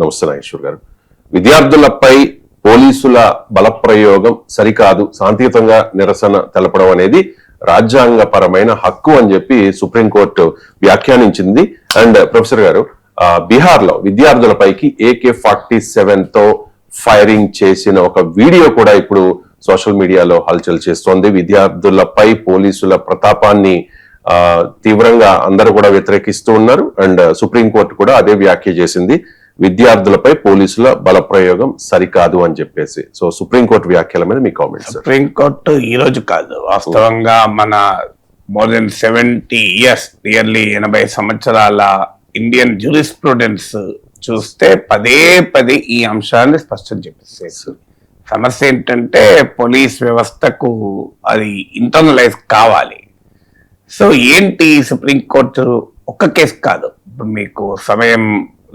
నమస్తే నాగేశ్వర్ గారు. విద్యార్థులపై పోలీసుల బలప్రయోగం సరికాదు, శాంతియుతంగా నిరసన తెలపడం అనేది రాజ్యాంగపరమైన హక్కు అని చెప్పి సుప్రీంకోర్టు వ్యాఖ్యానించింది. అండ్ ప్రొఫెసర్ గారు, బీహార్ లో విద్యార్థులపైకి AK-47 తో ఫైరింగ్ చేసిన ఒక వీడియో కూడా ఇప్పుడు సోషల్ మీడియాలో హల్చల్ చేస్తోంది. విద్యార్థులపై పోలీసుల ప్రతాపాన్ని తీవ్రంగా అందరూ కూడా వ్యతిరేకిస్తూ ఉన్నారు. అండ్ సుప్రీంకోర్టు కూడా అదే వ్యాఖ్య చేసింది, విద్యార్థులపై పోలీసుల బలప్రయోగం సరికాదు అని చెప్పేసి. సో సుప్రీంకోర్టు వ్యాఖ్యల మీద మీ కామెంట్స్. సుప్రీంకోర్టు ఈ రోజు కాదు, వాస్తవంగా మన మోర్ దెన్ 70 years, నియర్లీ 80 సంవత్సరాల ఇండియన్ జ్యూరిస్ప్రుడెన్స్ చూస్తే పదే పదే ఈ అంశాన్ని స్పష్టం చేపిస్తారు. సమస్య ఏంటంటే పోలీస్ వ్యవస్థకు అది ఇంటర్నలైజ్ కావాలి. సో ఏంటి సుప్రీంకోర్టు ఒక్క కేసు కాదు, ఇప్పుడు మీకు సమయం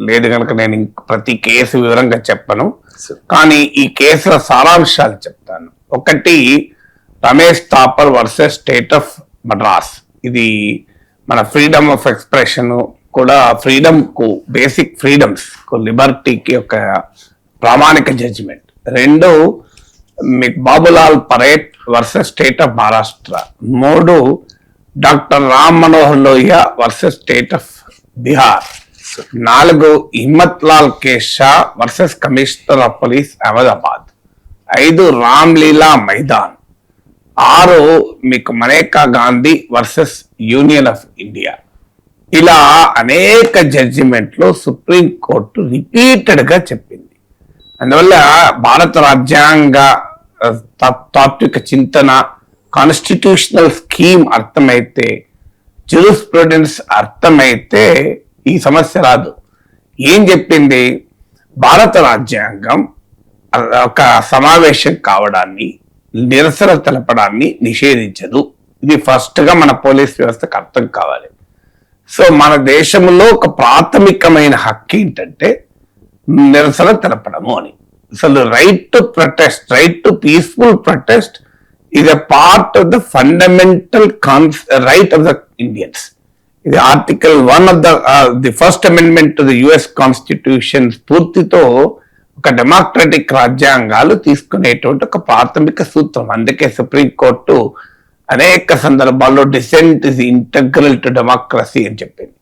లేదు కనుక నేను ప్రతి కేసు వివరంగా చెప్పను, కానీ ఈ కేసుల సారాంశాలు చెప్తాను. ఒకటి, Romesh Thappar versus state of Madras. ఇది మన ఫ్రీడమ్ ఆఫ్ ఎక్స్ప్రెషన్ కూడా, ఫ్రీడమ్ కు, బేసిక్ ఫ్రీడమ్స్ కు, లిబర్టీకి ఒక ప్రామాణిక జడ్జిమెంట్. రెండు, మీకు Babulal Parate versus state of Maharashtra. మూడు, doctor Ram Manohar Lohia versus state of Bihar. నాలుగు, Himmat Lal Kesha versus commissioner of police Ahmedabad. ఐదు, రామ్ లీలా మైదాన్. ఆరు, మీకు Maneka Gandhi versus union of India. ఇలా అనేక జడ్జిమెంట్లు సుప్రీంకోర్టు రిపీటెడ్ గా చెప్పింది. అందువల్ల భారత రాజ్యాంగ తాత్విక చింతన, కాన్స్టిట్యూషనల్ స్కీమ్ అర్థమైతే, జ్యూరిస్ప్రుడెన్స్ అర్థమైతే ఈ సమస్య రాదు. ఏం చెప్పింది? భారత రాజ్యాంగం ఒక సమావేశం కావడాన్ని, నిరసన తెలపడాన్ని నిషేధించదు. ఇది ఫస్ట్ గా మన పోలీస్ వ్యవస్థకు అర్థం కావాలి. సో మన దేశంలో ఒక ప్రాథమికమైన హక్కు ఏంటంటే నిరసన తెలపడము అని. అసలు right to protest, right to peaceful protest is a part of the fundamental right of the Indians. ఇది article 1 of the first amendment to the US Constitution స్ఫూర్తితో ఒక డెమోక్రటిక్ రాజ్యాంగాలు తీసుకునేటువంటి ఒక ప్రాథమిక సూత్రం. అందుకే సుప్రీంకోర్టు అనేక సందర్భాల్లో dissent is integral to democracy అని చెప్పింది.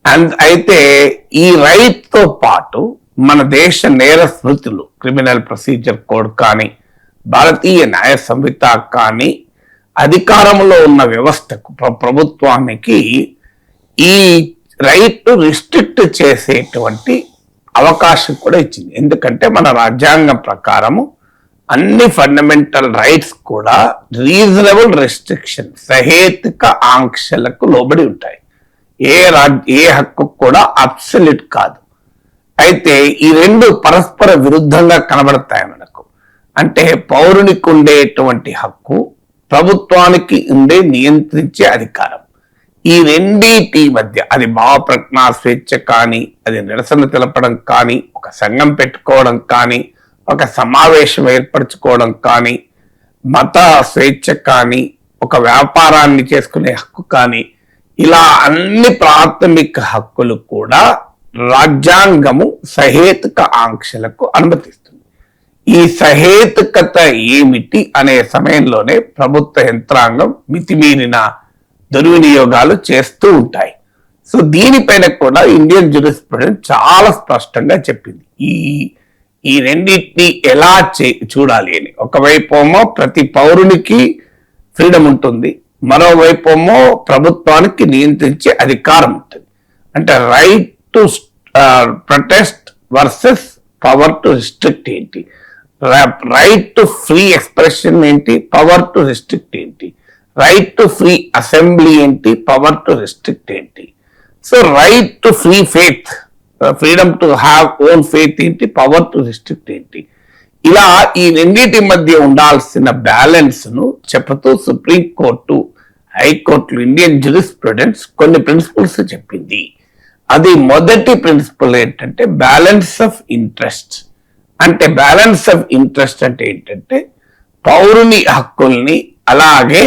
అండ్ అయితే ఈ రైట్ తో పాటు మన దేశ నేర స్మృతులు, క్రిమినల్ ప్రొసీజర్ కోడ్ కానీ, భారతీయ న్యాయ సంహిత కానీ, అధికారంలో ఉన్న వ్యవస్థకు, ప్రభుత్వానికి ఈ రైట్ రిస్ట్రిక్ట్ చేసేటువంటి అవకాశం కూడా ఇచ్చింది. ఎందుకంటే మన రాజ్యాంగం ప్రకారము అన్ని ఫండమెంటల్ రైట్స్ కూడా రీజనబుల్ రెస్ట్రిక్షన్, సహేతుక ఆంక్షలకు లోబడి ఉంటాయి. ఏ హక్కు కూడా అబ్సల్యూట్ కాదు. అయితే ఈ రెండు పరస్పర విరుద్ధంగా కనబడతాయి మనకు. అంటే పౌరునికి ఉండేటువంటి హక్కు, ప్రభుత్వానికి ఉండే నియంత్రించే అధికారం, ఈ రెండింటి మధ్య, అది భావ ప్రజ్ఞా స్వేచ్ఛ కానీ, అది నిరసన తెలపడం కానీ, ఒక సంఘం పెట్టుకోవడం కానీ, ఒక సమావేశం ఏర్పరచుకోవడం కానీ, మత స్వేచ్ఛ కానీ, ఒక వ్యాపారాన్ని చేసుకునే హక్కు కానీ, ఇలా అన్ని ప్రాథమిక హక్కులు కూడా రాజ్యాంగము సహేతుక ఆంక్షలకు అనుమతిస్తుంది. ఈ సహేతుకత ఏమిటి అనే సమయంలోనే ప్రభుత్వ యంత్రాంగం మితిమీరిన దుర్వినియోగాలు చేస్తూ ఉంటాయి. సో దీనిపైన కూడా ఇండియన్ జ్యూరిస్ప్రుడెన్స్ చాలా స్పష్టంగా చెప్పింది. ఈ రెండింటిని ఎలా చూడాలి అని. ఒకవైపేమో ప్రతి పౌరునికి ఫ్రీడమ్ ఉంటుంది, మరోవైపేమో ప్రభుత్వానికి నియంత్రించే అధికారం ఉంటుంది. అంటే right to protest versus power to restrict ఏంటి, రైట్ టు ఫ్రీ ఎక్స్ప్రెషన్ ఏంటి, పవర్ టు రిస్ట్రిక్ట్ ఏంటి, రైట్ టు ఫ్రీ అసెంబ్లీ ఏంటి, పవర్ టు రిస్ట్రిక్ట్ ఏంటి. So right to free faith, freedom to have own faith ఏంటి, power to restrict ఏంటి. ఇలా ఈ రెండింటి మధ్య ఉండాల్సిన బ్యాలెన్స్ ను చెప్తూ సుప్రీంకోర్టు, హైకోర్టులు, ఇండియన్ జ్యూరిస్ప్రుడెన్స్ కొన్ని ప్రిన్సిపల్స్ చెప్పింది. అది మొదటి ప్రిన్సిపల్ ఏంటంటే బ్యాలెన్స్ ఆఫ్ ఇంట్రెస్ట్. అంటే బ్యాలెన్స్ ఆఫ్ ఇంట్రెస్ట్ అంటే ఏంటంటే పౌరుని హక్కుల్ని అలాగే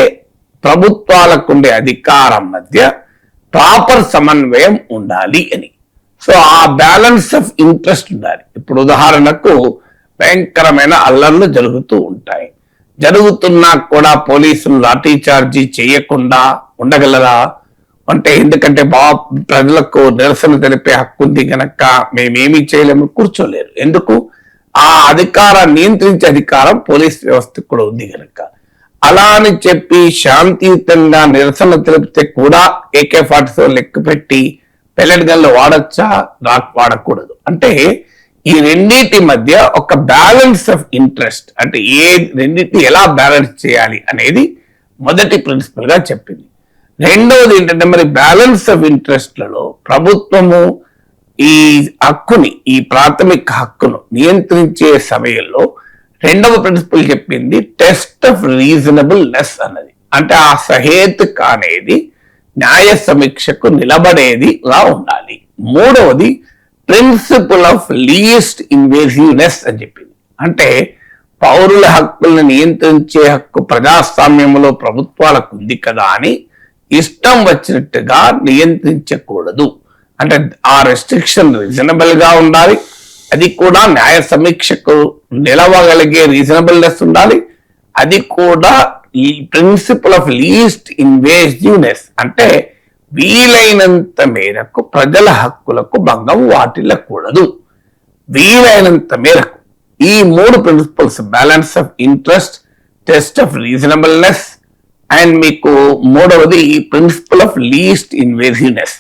ప్రభుత్వాలకు ఉండే అధికారం మధ్య ప్రాపర్ సమన్వయం ఉండాలి అని. సో ఆ బ్యాలెన్స్ ఆఫ్ ఇంట్రెస్ట్ ఉండాలి. ఇప్పుడు ఉదాహరణకు భయంకరమైన అల్లర్లు జరుగుతూ ఉంటాయి, జరుగుతున్నా కూడా పోలీసులు లాఠీ చార్జీ చేయకుండా ఉండగలరా అంటే, ఎందుకంటే ప్రజలకు నిరసన తెలిపే హక్కు ఉంది కనుక మేమేమీ చేయలేము, కూర్చోలేరు. ఎందుకు? ఆ అధికారాన్ని నియంత్రించే అధికారం పోలీస్ వ్యవస్థకు కూడా ఉంది కనుక. అలా అని చెప్పి శాంతియుతంగా నిరసన తెలిపితే కూడా AK-47 లెక్క పెట్టి పెల్లెట్ గన్లు వాడచ్చా? వాడకూడదు. అంటే ఈ రెండింటి మధ్య ఒక బ్యాలెన్స్ ఆఫ్ ఇంట్రెస్ట్, అంటే రెండింటిని ఎలా బ్యాలెన్స్ చేయాలి అనేది మొదటి ప్రిన్సిపల్ గా చెప్పింది. రెండవది ఏంటంటే, మరి బ్యాలెన్స్ ఆఫ్ ఇంట్రెస్ట్లలో ప్రభుత్వము ఈ హక్కుని, ఈ ప్రాథమిక హక్కును నియంత్రించే సమయంలో రెండవ ప్రిన్సిపల్ చెప్పింది టెస్ట్ ఆఫ్ రీజనబుల్నెస్ అన్నది. అంటే ఆ సహేతుక అనేది న్యాయ సమీక్షకు నిలబడేదిగా ఉండాలి. మూడవది ప్రిన్సిపల్ ఆఫ్ లీస్ట్ ఇన్వేసివ్నెస్ అని చెప్పింది. అంటే పౌరుల హక్కులను నియంత్రించే హక్కు ప్రజాస్వామ్యంలో ప్రభుత్వాలకు ఉంది కదా అని ఇష్టం వచ్చినట్టుగా నియంత్రించకూడదు. అంటే ఆ రెస్ట్రిక్షన్ రీజనబుల్ గా ఉండాలి, అది కూడా న్యాయ సమీక్షకు నిలవగలిగే రీజనబుల్నెస్ ఉండాలి, అది కూడా ఈ ప్రిన్సిపల్ ఆఫ్ లీస్ట్ ఇన్వేసివ్నెస్, అంటే వీలైనంత మేరకు ప్రజల హక్కులకు భంగం వాటిల్లకూడదు. వీలైనంత మేరకు ఈ మూడు principles, balance of interest, test of reasonableness and మీకు మూడవది ప్రిన్సిపల్ ఆఫ్ లీస్ట్ ఇన్వేసివ్నెస్,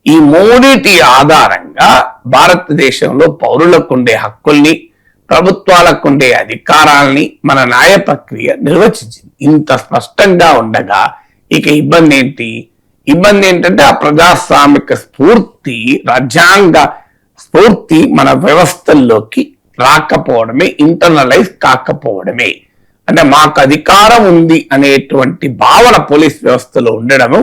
ఈ మూడిటి ఆధారంగా భారతదేశంలో పౌరులకు ఉండే హక్కుల్ని, ప్రభుత్వాలకు ఉండే అధికారాల్ని మన న్యాయ ప్రక్రియ నిర్వచించింది. ఇంత స్పష్టంగా ఉండగా ఇక ఇబ్బంది ఏంటి? ఇబ్బంది ఏంటంటే ఆ ప్రజాస్వామిక స్ఫూర్తి, రాజ్యాంగ స్ఫూర్తి మన వ్యవస్థల్లోకి రాకపోవడమే, ఇంటర్నలైజ్ కాకపోవడమే. అంటే మాకు అధికారం ఉంది అనేటువంటి భావన పోలీస్ వ్యవస్థలో ఉండడము,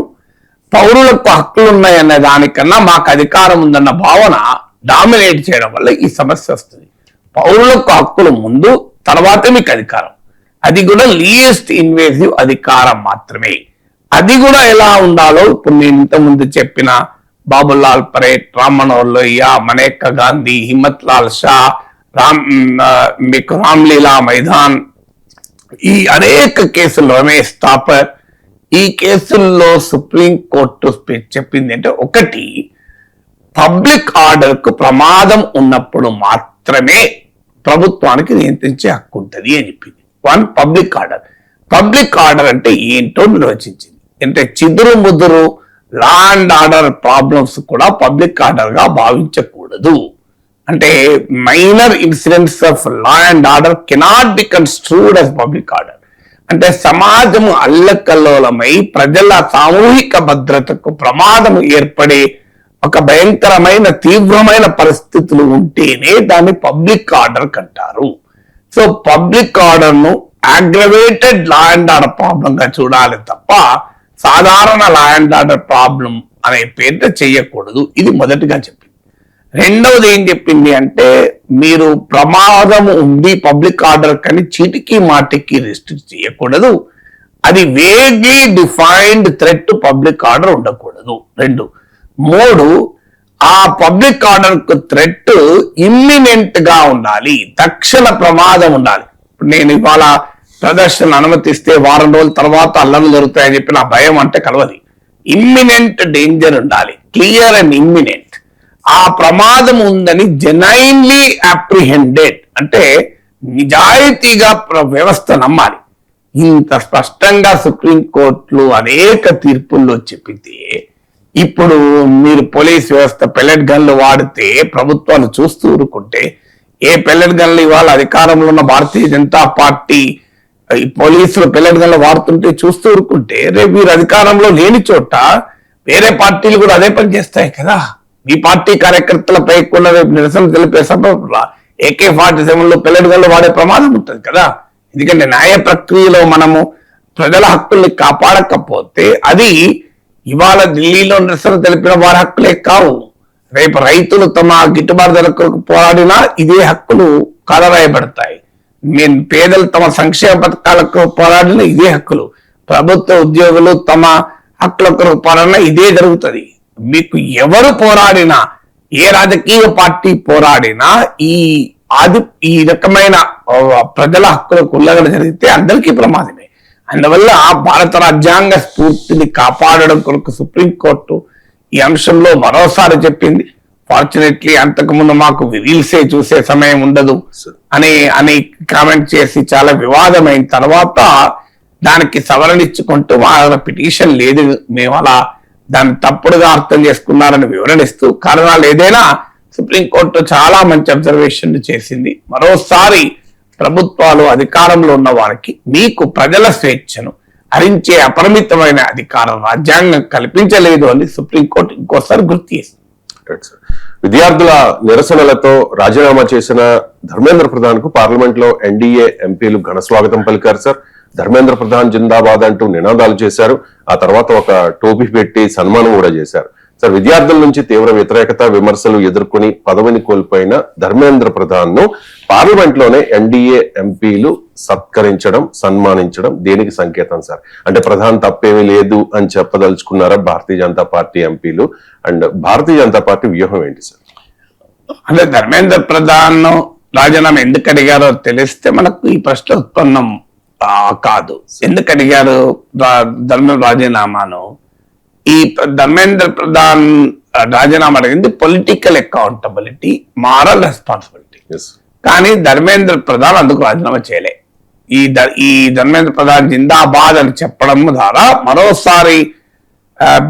పౌరులకు హక్కులు ఉన్నాయన్న దానికన్నా మాకు అధికారం ఉందన్న భావన డామినేట్ చేయడం వల్ల ఈ సమస్య వస్తుంది. పౌరులకు హక్కులు ముందు, తర్వాతే మీకు అధికారం. అది కూడా లీస్ట్ ఇన్వేసివ్ అధికారం మాత్రమే. అది కూడా ఎలా ఉండాలో ఇప్పుడు నేను ఇంతకుముందు చెప్పిన బాబులాల్ పరేట్, రామ్ మనోహర్ లోహియా, మనేకా గాంధీ, హిమ్మత్ లాల్ షా, మీకు రామ్లీలా మైదాన్, ఈ అనేక కేసుల్లో, రమేష్ థాపర్, ఈ కేసుల్లో సుప్రీం కోర్టు చెప్పింది అంటే, ఒకటి, పబ్లిక్ ఆర్డర్ కు ప్రమాదం ఉన్నప్పుడు మాత్రమే ప్రభుత్వానికి నియంత్రించే హక్కు ఉంటుంది అని చెప్పింది. One, public order. Public order అంటే ఏంటో నిర్వచించింది. అంటే చిదురు ముదురు లా అండ్ ఆర్డర్ ప్రాబ్లమ్స్ కూడా పబ్లిక్ ఆర్డర్ గా భావించకూడదు. అంటే minor incidents of law and order cannot be construed as public order. అంటే సమాజము అల్లకల్లోలమై ప్రజల సామూహిక భద్రతకు ప్రమాదం ఏర్పడే ఒక భయంకరమైన తీవ్రమైన పరిస్థితులు ఉంటేనే దాన్ని పబ్లిక్ ఆర్డర్ అంటారు. సో పబ్లిక్ ఆర్డర్ ను aggravated law and order problem గా చూడాలి తప్ప సాధారణ లా అండ్ ఆర్డర్ ప్రాబ్లం అనే పేరుతో చేయకూడదు. ఇది మొదటిగా చెప్పింది. రెండవది ఏం చెప్పింది అంటే, మీరు ప్రమాదం ఉంది పబ్లిక్ ఆర్డర్ కానీ చీటికి మాటికి రిస్ట్రిక్ట్ చేయకూడదు. అది vaguely defined threat to public order ఉండకూడదు. రెండు. మూడు, ఆ పబ్లిక్ ఆర్డర్ కు థ్రెట్ ఇమ్మినెంట్ గా ఉండాలి, తక్షణ ప్రమాదం ఉండాలి. నేను ఇవాళ ప్రదర్శన అనుమతిస్తే వారం రోజుల తర్వాత అల్లర్లు దొరుకుతాయని చెప్పి నా భయం అంటే కలవది. ఇమ్మినెంట్ డేంజర్ ఉండాలి, క్లియర్ అండ్ ఇమ్మినెంట్. ఆ ప్రమాదం ఉందని జెన్యున్లీ అప్రిహెండెడ్, అంటే నిజాయితీగా వ్యవస్థ నమ్మాలి. ఇంత స్పష్టంగా సుప్రీంకోర్టులు అనేక తీర్పుల్లో చెప్పితే, ఇప్పుడు మీరు పోలీస్ వ్యవస్థ పెల్లెట్ గన్లు వాడితే ప్రభుత్వాలు చూస్తూ ఊరుకుంటే, ఏ పెల్లెట్ గన్లు ఇవాళ అధికారంలో ఉన్న భారతీయ జనతా పార్టీ పోలీసులు పెల్లెట్ గన్లు వాడుతుంటే చూస్తూ ఊరుకుంటే, రేపు మీరు అధికారంలో లేని చోట వేరే పార్టీలు కూడా అదే పని చేస్తాయి కదా. మీ పార్టీ కార్యకర్తలపై కూడా రేపు నిరసన తెలిపే సందర్భంలో AK-47 పెల్లెట్ గన్లు వాడే ప్రమాదం ఉంటుంది కదా. ఎందుకంటే న్యాయ ప్రక్రియలో మనము ప్రజల హక్కుల్ని కాపాడకపోతే అది ఇవాళ ఢిల్లీలో నిరసన తెలిపిన వారి హక్కులే కావు. రేపు రైతులు తమ గిట్టుబాటు ధరకు పోరాడినా ఇదే హక్కులు కాలరాయబడతాయి. పేదలు తమ సంక్షేమ పథకాలకు పోరాడిన ఇదే హక్కులు, ప్రభుత్వ ఉద్యోగులు తమ హక్కుల కొరకు పోరాడినా ఇదే జరుగుతుంది. మీకు ఎవరు పోరాడినా ఏ రాజకీయ పార్టీ పోరాడినా ఈ రకమైన ప్రజల హక్కులకు ఉల్లంఘన జరిగితే అందరికీ ప్రమాదమే. అందువల్ల భారత రాజ్యాంగ స్ఫూర్తిని కాపాడడం కొరకు సుప్రీంకోర్టు ఈ అంశంలో మరోసారి చెప్పింది. ఫార్చునేట్లీ అంతకుముందు మాకు రీల్సే చూసే సమయం ఉండదు అని కామెంట్ చేసి చాలా వివాదమైన తర్వాత దానికి సవరణ ఇచ్చుకుంటూ వాళ్ళ పిటిషన్ లేదు, మేము అలా దాన్ని తప్పుడుగా అర్థం చేసుకున్నారని వివరణిస్తూ కారణాలు ఏదైనా సుప్రీంకోర్టు చాలా మంచి అబ్జర్వేషన్ చేసింది. మరోసారి ప్రభుత్వాలు అధికారంలో ఉన్న వారికి మీకు ప్రజల స్వేచ్ఛను హరించే అపరిమితమైన అధికారం రాజ్యాంగం కల్పించలేదు అని సుప్రీంకోర్టు ఇంకోసారి గుర్తు చేసింది. విద్యార్థుల నిరసనలతో రాజీనామా చేసిన ధర్మేంద్ర ప్రధాన్ కు పార్లమెంట్ లో ఎన్డీఏ ఎంపీలు ఘన స్వాగతం పలికారు సార్. ధర్మేంద్ర ప్రధాన్ జిందాబాద్ అంటూ నినాదాలు చేశారు. ఆ తర్వాత ఒక టోపీ పెట్టి సన్మానం కూడా చేశారు. సార్, విద్యార్థుల నుంచి తీవ్ర వ్యతిరేకత విమర్శలు ఎదుర్కొని పదవిని కోల్పోయిన ధర్మేంద్ర ప్రధాన్ ను పార్లమెంట్ లోనే ఎన్డీఏ ఎంపీలు సత్కరించడం, సన్మానించడం దేనికి సంకేతం సార్? అంటే ప్రధాన్ తప్పేమీ లేదు అని చెప్పదలుచుకున్నారా భారతీయ జనతా పార్టీ ఎంపీలు? అండ్ భారతీయ జనతా పార్టీ వ్యూహం ఏంటి సార్? అంటే ధర్మేంద్ర ప్రధాన్ రాజీనామా ఎందుకు అడిగారో తెలిస్తే మనకు ఈ ప్రశ్న ఉత్పన్నం కాదు. ఎందుకు అడిగారు రాజీనామాను? ఈ ధర్మేంద్ర ప్రధాన్ రాజీనామా అడిగింది పొలిటికల్ అకౌంటబిలిటీ, మారల్ రెస్పాన్సిబిలిటీ. కానీ ధర్మేంద్ర ప్రధాన్ అందుకు రాజీనామా చేయలే. ఈ ధర్మేంద్ర ప్రధాన్ జిందాబాద్ అని చెప్పడం ద్వారా మరోసారి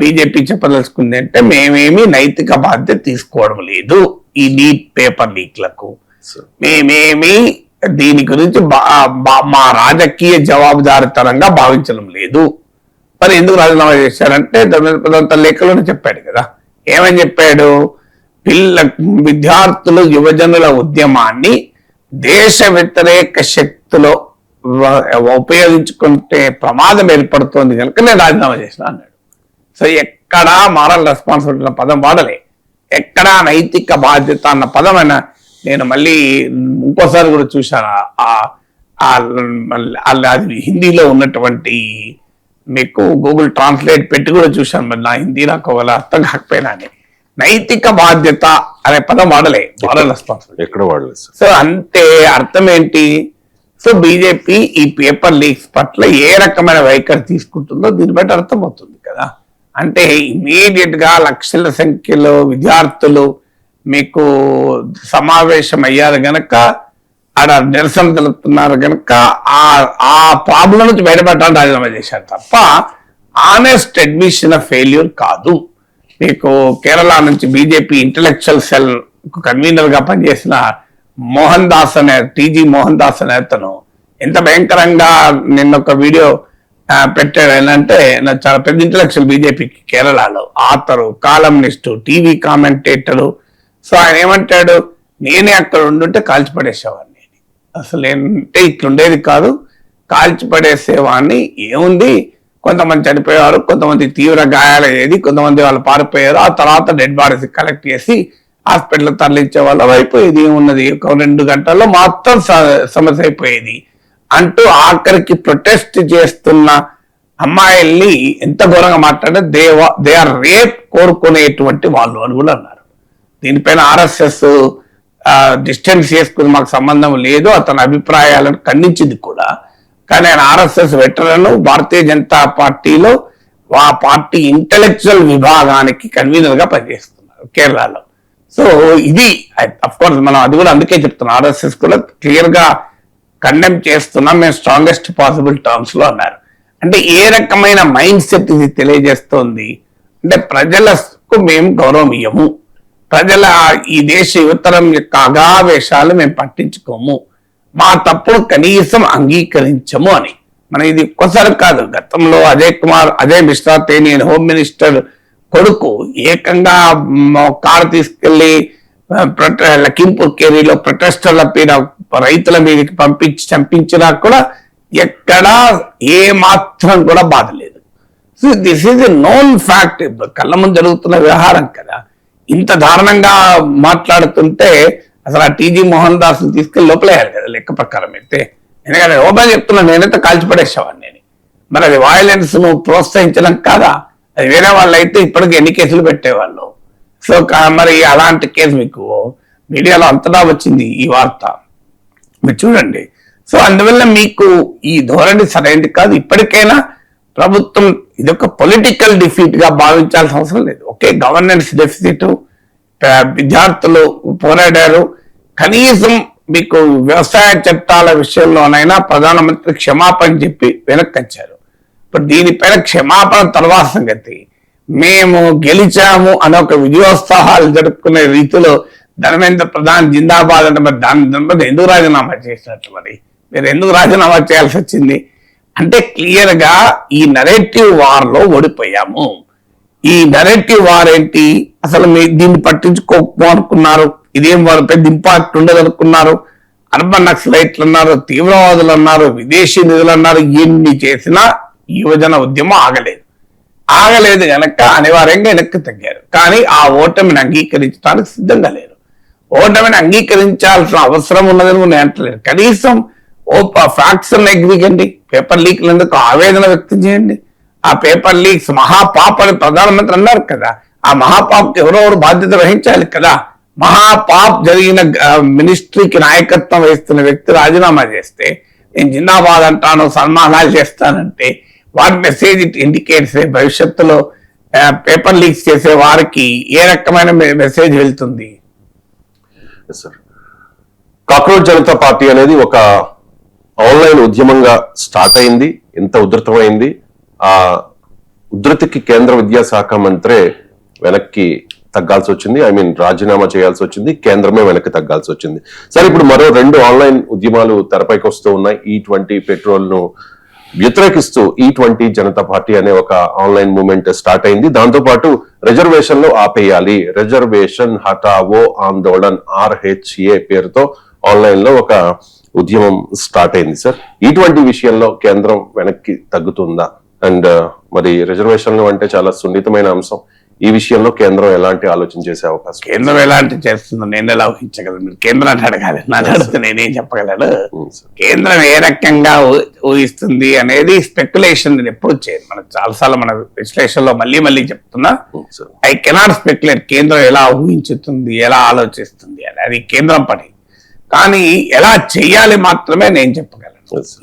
బీజేపీ చెప్పదలుచుకుంది అంటే మేమేమి నైతిక బాధ్యత తీసుకోవడం లేదు ఈ నీట్ పేపర్ లీక్లకు, మేమేమి దీని గురించి మా రాజకీయ జవాబుదారితనంగా భావించడం లేదు. మరి ఎందుకు రాజీనామా చేశారంటే ధర్మేంద్ర ప్రధాన్ తన లేఖలోనే చెప్పాడు కదా. ఏమని చెప్పాడు? విద్యార్థులు యువజనుల ఉద్యమాన్ని దేశ వ్యతిరేక శక్తిలో ఉపయోగించుకుంటే ప్రమాదం ఏర్పడుతోంది కనుక నేను రాజీనామా చేసిన అన్నాడు. సో ఎక్కడా మారల్ రెస్పాన్సిబిలిటీ అన్న పదం వాడలే, ఎక్కడా నైతిక బాధ్యత అన్న పదం అయినా. నేను మళ్ళీ ఇంకోసారి కూడా చూశాను, అది హిందీలో ఉన్నటువంటి మీకు గూగుల్ ట్రాన్స్లేట్ పెట్టి కూడా చూశాను. మరి నా హిందీ నాకు ఒకవేళ అర్థం కాకపోయినా నైతిక బాధ్యత అనే పదం వాడలే, మారల్ రెస్పాన్సిబిలిటీ ఎక్కడ వాడలేదు. సో అంటే అర్థం ఏంటి? సో బీజేపీ ఈ పేపర్ లీక్స్ పట్ల ఏ రకమైన వైఖరి తీసుకుంటుందో దీన్ని బట్టి అర్థమవుతుంది కదా. అంటే ఇమీడియట్ గా లక్షల సంఖ్యలో విద్యార్థులు మీకు సమావేశం అయ్యారు గనక, ఆడ నిరసన తెలుపుతున్నారు గనక ఆ ప్రాబ్లం నుంచి బయటపడటానికి రాజీనామా చేశారు తప్ప ఆనెస్ట్ అడ్మిషన్ ఆఫ్ ఫెయిల్యూర్ కాదు. మీకు కేరళ నుంచి బీజేపీ ఇంటలెక్చువల్ సెల్ కన్వీనర్ గా పనిచేసిన మోహన్ దాస్ అనే టీజీ మోహన్ దాస్ అనే అతను ఎంత భయంకరంగా నిన్న ఒక వీడియో పెట్టాడు. ఏంటంటే చాలా పెద్ద ఇంటలెక్చువల్ బీజేపీకి కేరళలో, ఆథరు, కాలమ్నిస్టు, టీవీ కామెంటేటరు. సో ఆయన ఏమంటాడు, నేనే అక్కడ ఉండుంటే కాల్చిపడేసేవాడిని, అసలు ఏంటంటే ఇట్లుండేది కాదు, కాల్చిపడేసేవాడిని. ఏముంది, కొంతమంది చనిపోయారు, కొంతమంది తీవ్ర గాయాలయ్యేది, కొంతమంది వాళ్ళు పారిపోయారు, ఆ తర్వాత డెడ్ బాడీస్ కలెక్ట్ చేసి హాస్పిటల్ తరలించే వాళ్ళు అయిపోయేది. ఏమున్నది, ఒక 2 గంటల్లో మొత్తం సమస్య అయిపోయేది అంటూ ఆఖరికి ప్రొటెస్ట్ చేస్తున్న అమ్మాయిల్ని ఎంత ఘోరంగా మాట్లాడే దే ఆర్ రేప్ కోరుకునేటువంటి వాళ్ళు అని కూడా అన్నారు. దీనిపైన ఆర్ఎస్ఎస్ డిస్టెన్స్ చేసుకుని మాకు సంబంధం లేదు అతని అభిప్రాయాలను ఖండించింది కూడా. కానీ ఆయన ఆర్ఎస్ఎస్ వెటరన్, భారతీయ జనతా పార్టీలో ఆ పార్టీ ఇంటెలెక్చువల్ విభాగానికి కన్వీనర్ గా పనిచేస్తున్నారు కేరళలో. సో ఇది అఫ్ కోర్స్ మనం అది కూడా అందుకే చెప్తున్నాం, ఆర్ఎస్ఎస్ కూడా క్లియర్ గా కండెమ్ చేస్తున్నాం మేము స్ట్రాంగెస్ట్ పాసిబుల్ టర్మ్స్ లో అన్నారు. అంటే ఏ రకమైన మైండ్ సెట్ ఇది తెలియజేస్తోంది అంటే ప్రజలకు మేము గౌరవం ఇయ్యము, ప్రజల ఈ దేశ యువతరం యొక్క అగావేశాలు మేము పట్టించుకోము, మా తప్పుడు కనీసం అంగీకరించము అని. మనం ఇది ఒక్కసారి కాదు, గతంలో అజయ్ మిశ్రా తేనియన్ హోమ్ మినిస్టర్ కొడుకు ఏకంగా కారు తీసుకెళ్లి లఖింపూర్ కేరీలో ప్రొటెస్టర్ల మీద రైతుల మీదకి పంపించి చంపించినా కూడా ఎక్కడా ఏ మాత్రం కూడా బాధ లేదు. So this is a known fact, కళ్ళ ముందు జరుగుతున్న వ్యవహారం కదా. ఇంత దారుణంగా మాట్లాడుతుంటే అసలు ఆ టీజీ మోహన్ దాస్ తీసుకెళ్లి లోపలేయాలి కదా లెక్క ప్రకారం అయితే. ఎందుకంటే ఓపెన్ చెప్తున్నా, నేనైతే కాల్చిపడేసేవాడిని నేను. మరి అది వైలెన్స్ ను ప్రోత్సహించడం కాదా? అది వేరే వాళ్ళు అయితే ఇప్పటికి ఎన్ని కేసులు పెట్టేవాళ్ళు. సో మరి అలాంటి కేసు మీకు మీడియాలో అంతటా వచ్చింది ఈ వార్త, మీరు చూడండి. సో అందువల్ల మీకు ఈ ధోరణి సరైనది కాదు. ఇప్పటికైనా ప్రభుత్వం ఇదొక పొలిటికల్ డిఫీట్ గా భావించాల్సిన అవసరం లేదు. ఓకే, గవర్నెన్స్ డెఫిసిట్, విద్యార్థులు పోరాడారు, కనీసం మీకు వ్యవసాయ చట్టాల విషయంలోనైనా ప్రధానమంత్రి క్షమాపణ చెప్పి వెనక్కి వచ్చారు. ఇప్పుడు దీనిపైన క్షమాపణ తర్వాత సంగతి. మేము గెలిచాము అనే ఒక విజయోత్సాహాలు జరుపుకునే రీతిలో ధర్మేంద్ర ప్రధాన్ జిందాబాద్ అంటే మరి దాని ఎందుకు రాజీనామా చేసినట్టు, మరి మీరు ఎందుకు రాజీనామా చేయాల్సి వచ్చింది అంటే క్లియర్ గా ఈ నరేటివ్ వార్ లో ఓడిపోయాము. ఈ నరేటివ్ వార్ ఏంటి, అసలు మీరు దీన్ని పట్టించుకోనుకున్నారు, ఇదేం వారు పెద్ద ఇంపాక్ట్ ఉండదు అనుకున్నారు. అర్బన్ నక్సలైట్లు అన్నారు, తీవ్రవాదులు అన్నారు, విదేశీ నిధులు అన్నారు, ఎన్ని చేసినా యువజన ఉద్యమం ఆగలేదు గనక అనివార్యంగా వెనక్కి తగ్గారు. కానీ ఆ ఓటమిని అంగీకరించడానికి సిద్ధంగా లేరు. ఓటమిని అంగీకరించాల్సిన అవసరం ఉన్నదని నేను అంటలేదు. కనీసం ఫ్యాక్ట్స్ అగ్రీ కండి, పేపర్ లీక్లు ఎందుకు ఆవేదన వ్యక్తం చేయండి. ఆ పేపర్ లీక్స్ మహాపాప్ అని ప్రధానమంత్రి అన్నారు కదా, ఆ మహాపాప్కి ఎవరెవరు బాధ్యత వహించాలి కదా. మహాపాప్ జరిగిన మినిస్ట్రీకి నాయకత్వం వహిస్తున్న వ్యక్తి రాజీనామా చేస్తే నేను జిందాబాద్ అంటాను, సన్మానాలు చేస్తానంటే వారి మెసేజ్ ఇట్ ఇండికేట్స్ భవిష్యత్తులో పేపర్ లీక్స్ చేసే వారికి ఏ రకమైన మెసేజ్ వెళ్తుంది. కాక్రోచ్ జనతా పార్టీ అనేది ఒక ఆన్లైన్ ఉద్యమంగా స్టార్ట్ అయింది, ఎంత ఉధృతమైంది. ఆ ఉధృతికి కేంద్ర విద్యాశాఖ మంత్రే వెనక్కి తగ్గాల్సి వచ్చింది, రాజీనామా చేయాల్సి వచ్చింది, కేంద్రమే వెనక్కి తగ్గాల్సి వచ్చింది. సరే, ఇప్పుడు మరో 2 ఆన్లైన్ ఉద్యమాలు తెరపైకి వస్తూ ఉన్నాయి. E20 పెట్రోల్ ను వ్యతిరేకిస్తూ E20 జనతా పార్టీ అనే ఒక ఆన్లైన్ మూవ్మెంట్ స్టార్ట్ అయింది. దాంతో పాటు రిజర్వేషన్లు ఆపేయాలి, రిజర్వేషన్ హటావో ఆందోళన్ RHA పేరుతో ఆన్లైన్ లో ఒక ఉద్యమం స్టార్ట్ అయింది. సార్, E20 విషయంలో కేంద్రం వెనక్కి తగ్గుతుందా? అండ్ మరి రిజర్వేషన్లు అంటే చాలా సున్నితమైన అంశం, ఈ విషయంలో కేంద్రం ఎలాంటి ఆలోచన చేసే అవకాశం? కేంద్రం ఎలాంటి చేస్తుందో నేను ఎలా ఊహించగలను? మీరు కేంద్రాన్ని అడగాలి, నన్ను అడిగితే నేనేం చెప్పగలను? కేంద్రం ఏ రకంగా ఊహిస్తుంది అనేది స్పెక్యులేషన్ నేను ఎప్పుడు చేయను. మనకు చాలాసార్లు మన విశ్లేషణలో మళ్ళీ చెప్తున్నా, ఐ కెనాట్ స్పెక్యులేట్ కేంద్రం ఎలా ఊహించుతుంది, ఎలా ఆలోచిస్తుంది అని. అది కేంద్రం పని. కానీ ఎలా చెయ్యాలి మాత్రమే నేను చెప్పగలను.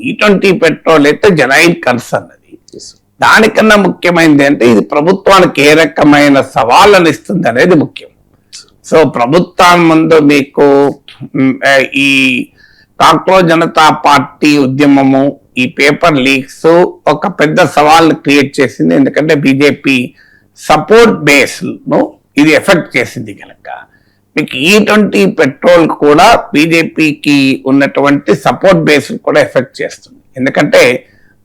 E20 పెట్రోల్ అయితే జెన్యూన్ కన్సర్న్. అది దానికన్నా ముఖ్యమైనది అంటే ఇది ప్రభుత్వానికి ఏ రకమైన సవాళ్ళను ఇస్తుంది అనేది ముఖ్యం. సో ప్రభుత్వం ముందు మీకు ఈ కాక్రోచ్ జనతా పార్టీ ఉద్యమము, ఈ పేపర్ లీక్స్ ఒక పెద్ద సవాల్ని క్రియేట్ చేసింది. ఎందుకంటే బీజేపీ సపోర్ట్ బేస్ ను ఇది ఎఫెక్ట్ చేసింది కనుక మీకు E20 పెట్రోల్ కూడా బీజేపీకి ఉన్నటువంటి సపోర్ట్ బేస్ కూడా ఎఫెక్ట్ చేస్తుంది. ఎందుకంటే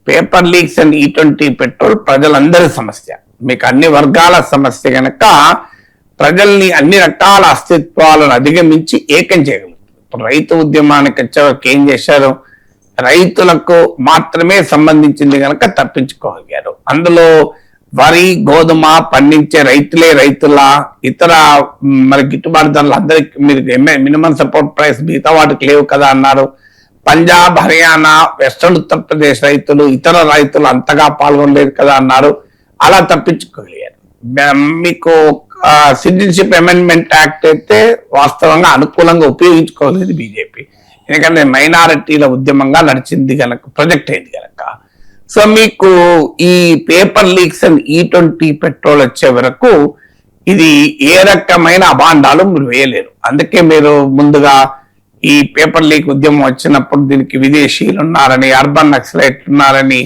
paper leaks and E20 petrol ప్రజలందరి సమస్య, మీకు అన్ని వర్గాల సమస్య కనుక ప్రజల్ని అన్ని రకాల అస్తిత్వాలను అధిగమించి ఏకం చేయగలుగుతుంది. ఇప్పుడు రైతు ఉద్యమానికి వచ్చేవారికి ఏం చేశారు, రైతులకు మాత్రమే సంబంధించింది కనుక తప్పించుకోగలిగారు. అందులో వరి గోధుమ పండించే రైతుల ఇతర మరి గిట్టుబాటు ధరలు అందరికి మీరు మినిమం సపోర్ట్ ప్రైస్ మిగతా వాటికి లేవు కదా అన్నారు. పంజాబ్ హర్యానా వెస్టర్న్ ఉత్తరప్రదేశ్ రైతులు ఇతర రైతులు అంతగా పాల్గొనలేదు కదా అన్నారు. అలా తప్పించుకోగలిగారు. మీకు సిటిజన్షిప్ అమెండ్మెంట్ యాక్ట్ అయితే వాస్తవంగా అనుకూలంగా ఉపయోగించుకోలేదు బీజేపీ, ఎందుకంటే మైనారిటీల ఉద్యమంగా నడిచింది కనుక, ప్రొజెక్ట్ అయింది కనుక. సో మీకు ఈ paper leaks and E20 petrol వచ్చే వరకు ఇది ఏ రకమైన అభాండాలు మీరు వేయలేరు. అందుకే మీరు ముందుగా ఈ పేపర్ లీక్ ఉద్యమం వచ్చినప్పుడు దీనికి విదేశీయులు ఉన్నారని, అర్బన్ నక్సలైట్లు ఉన్నారని,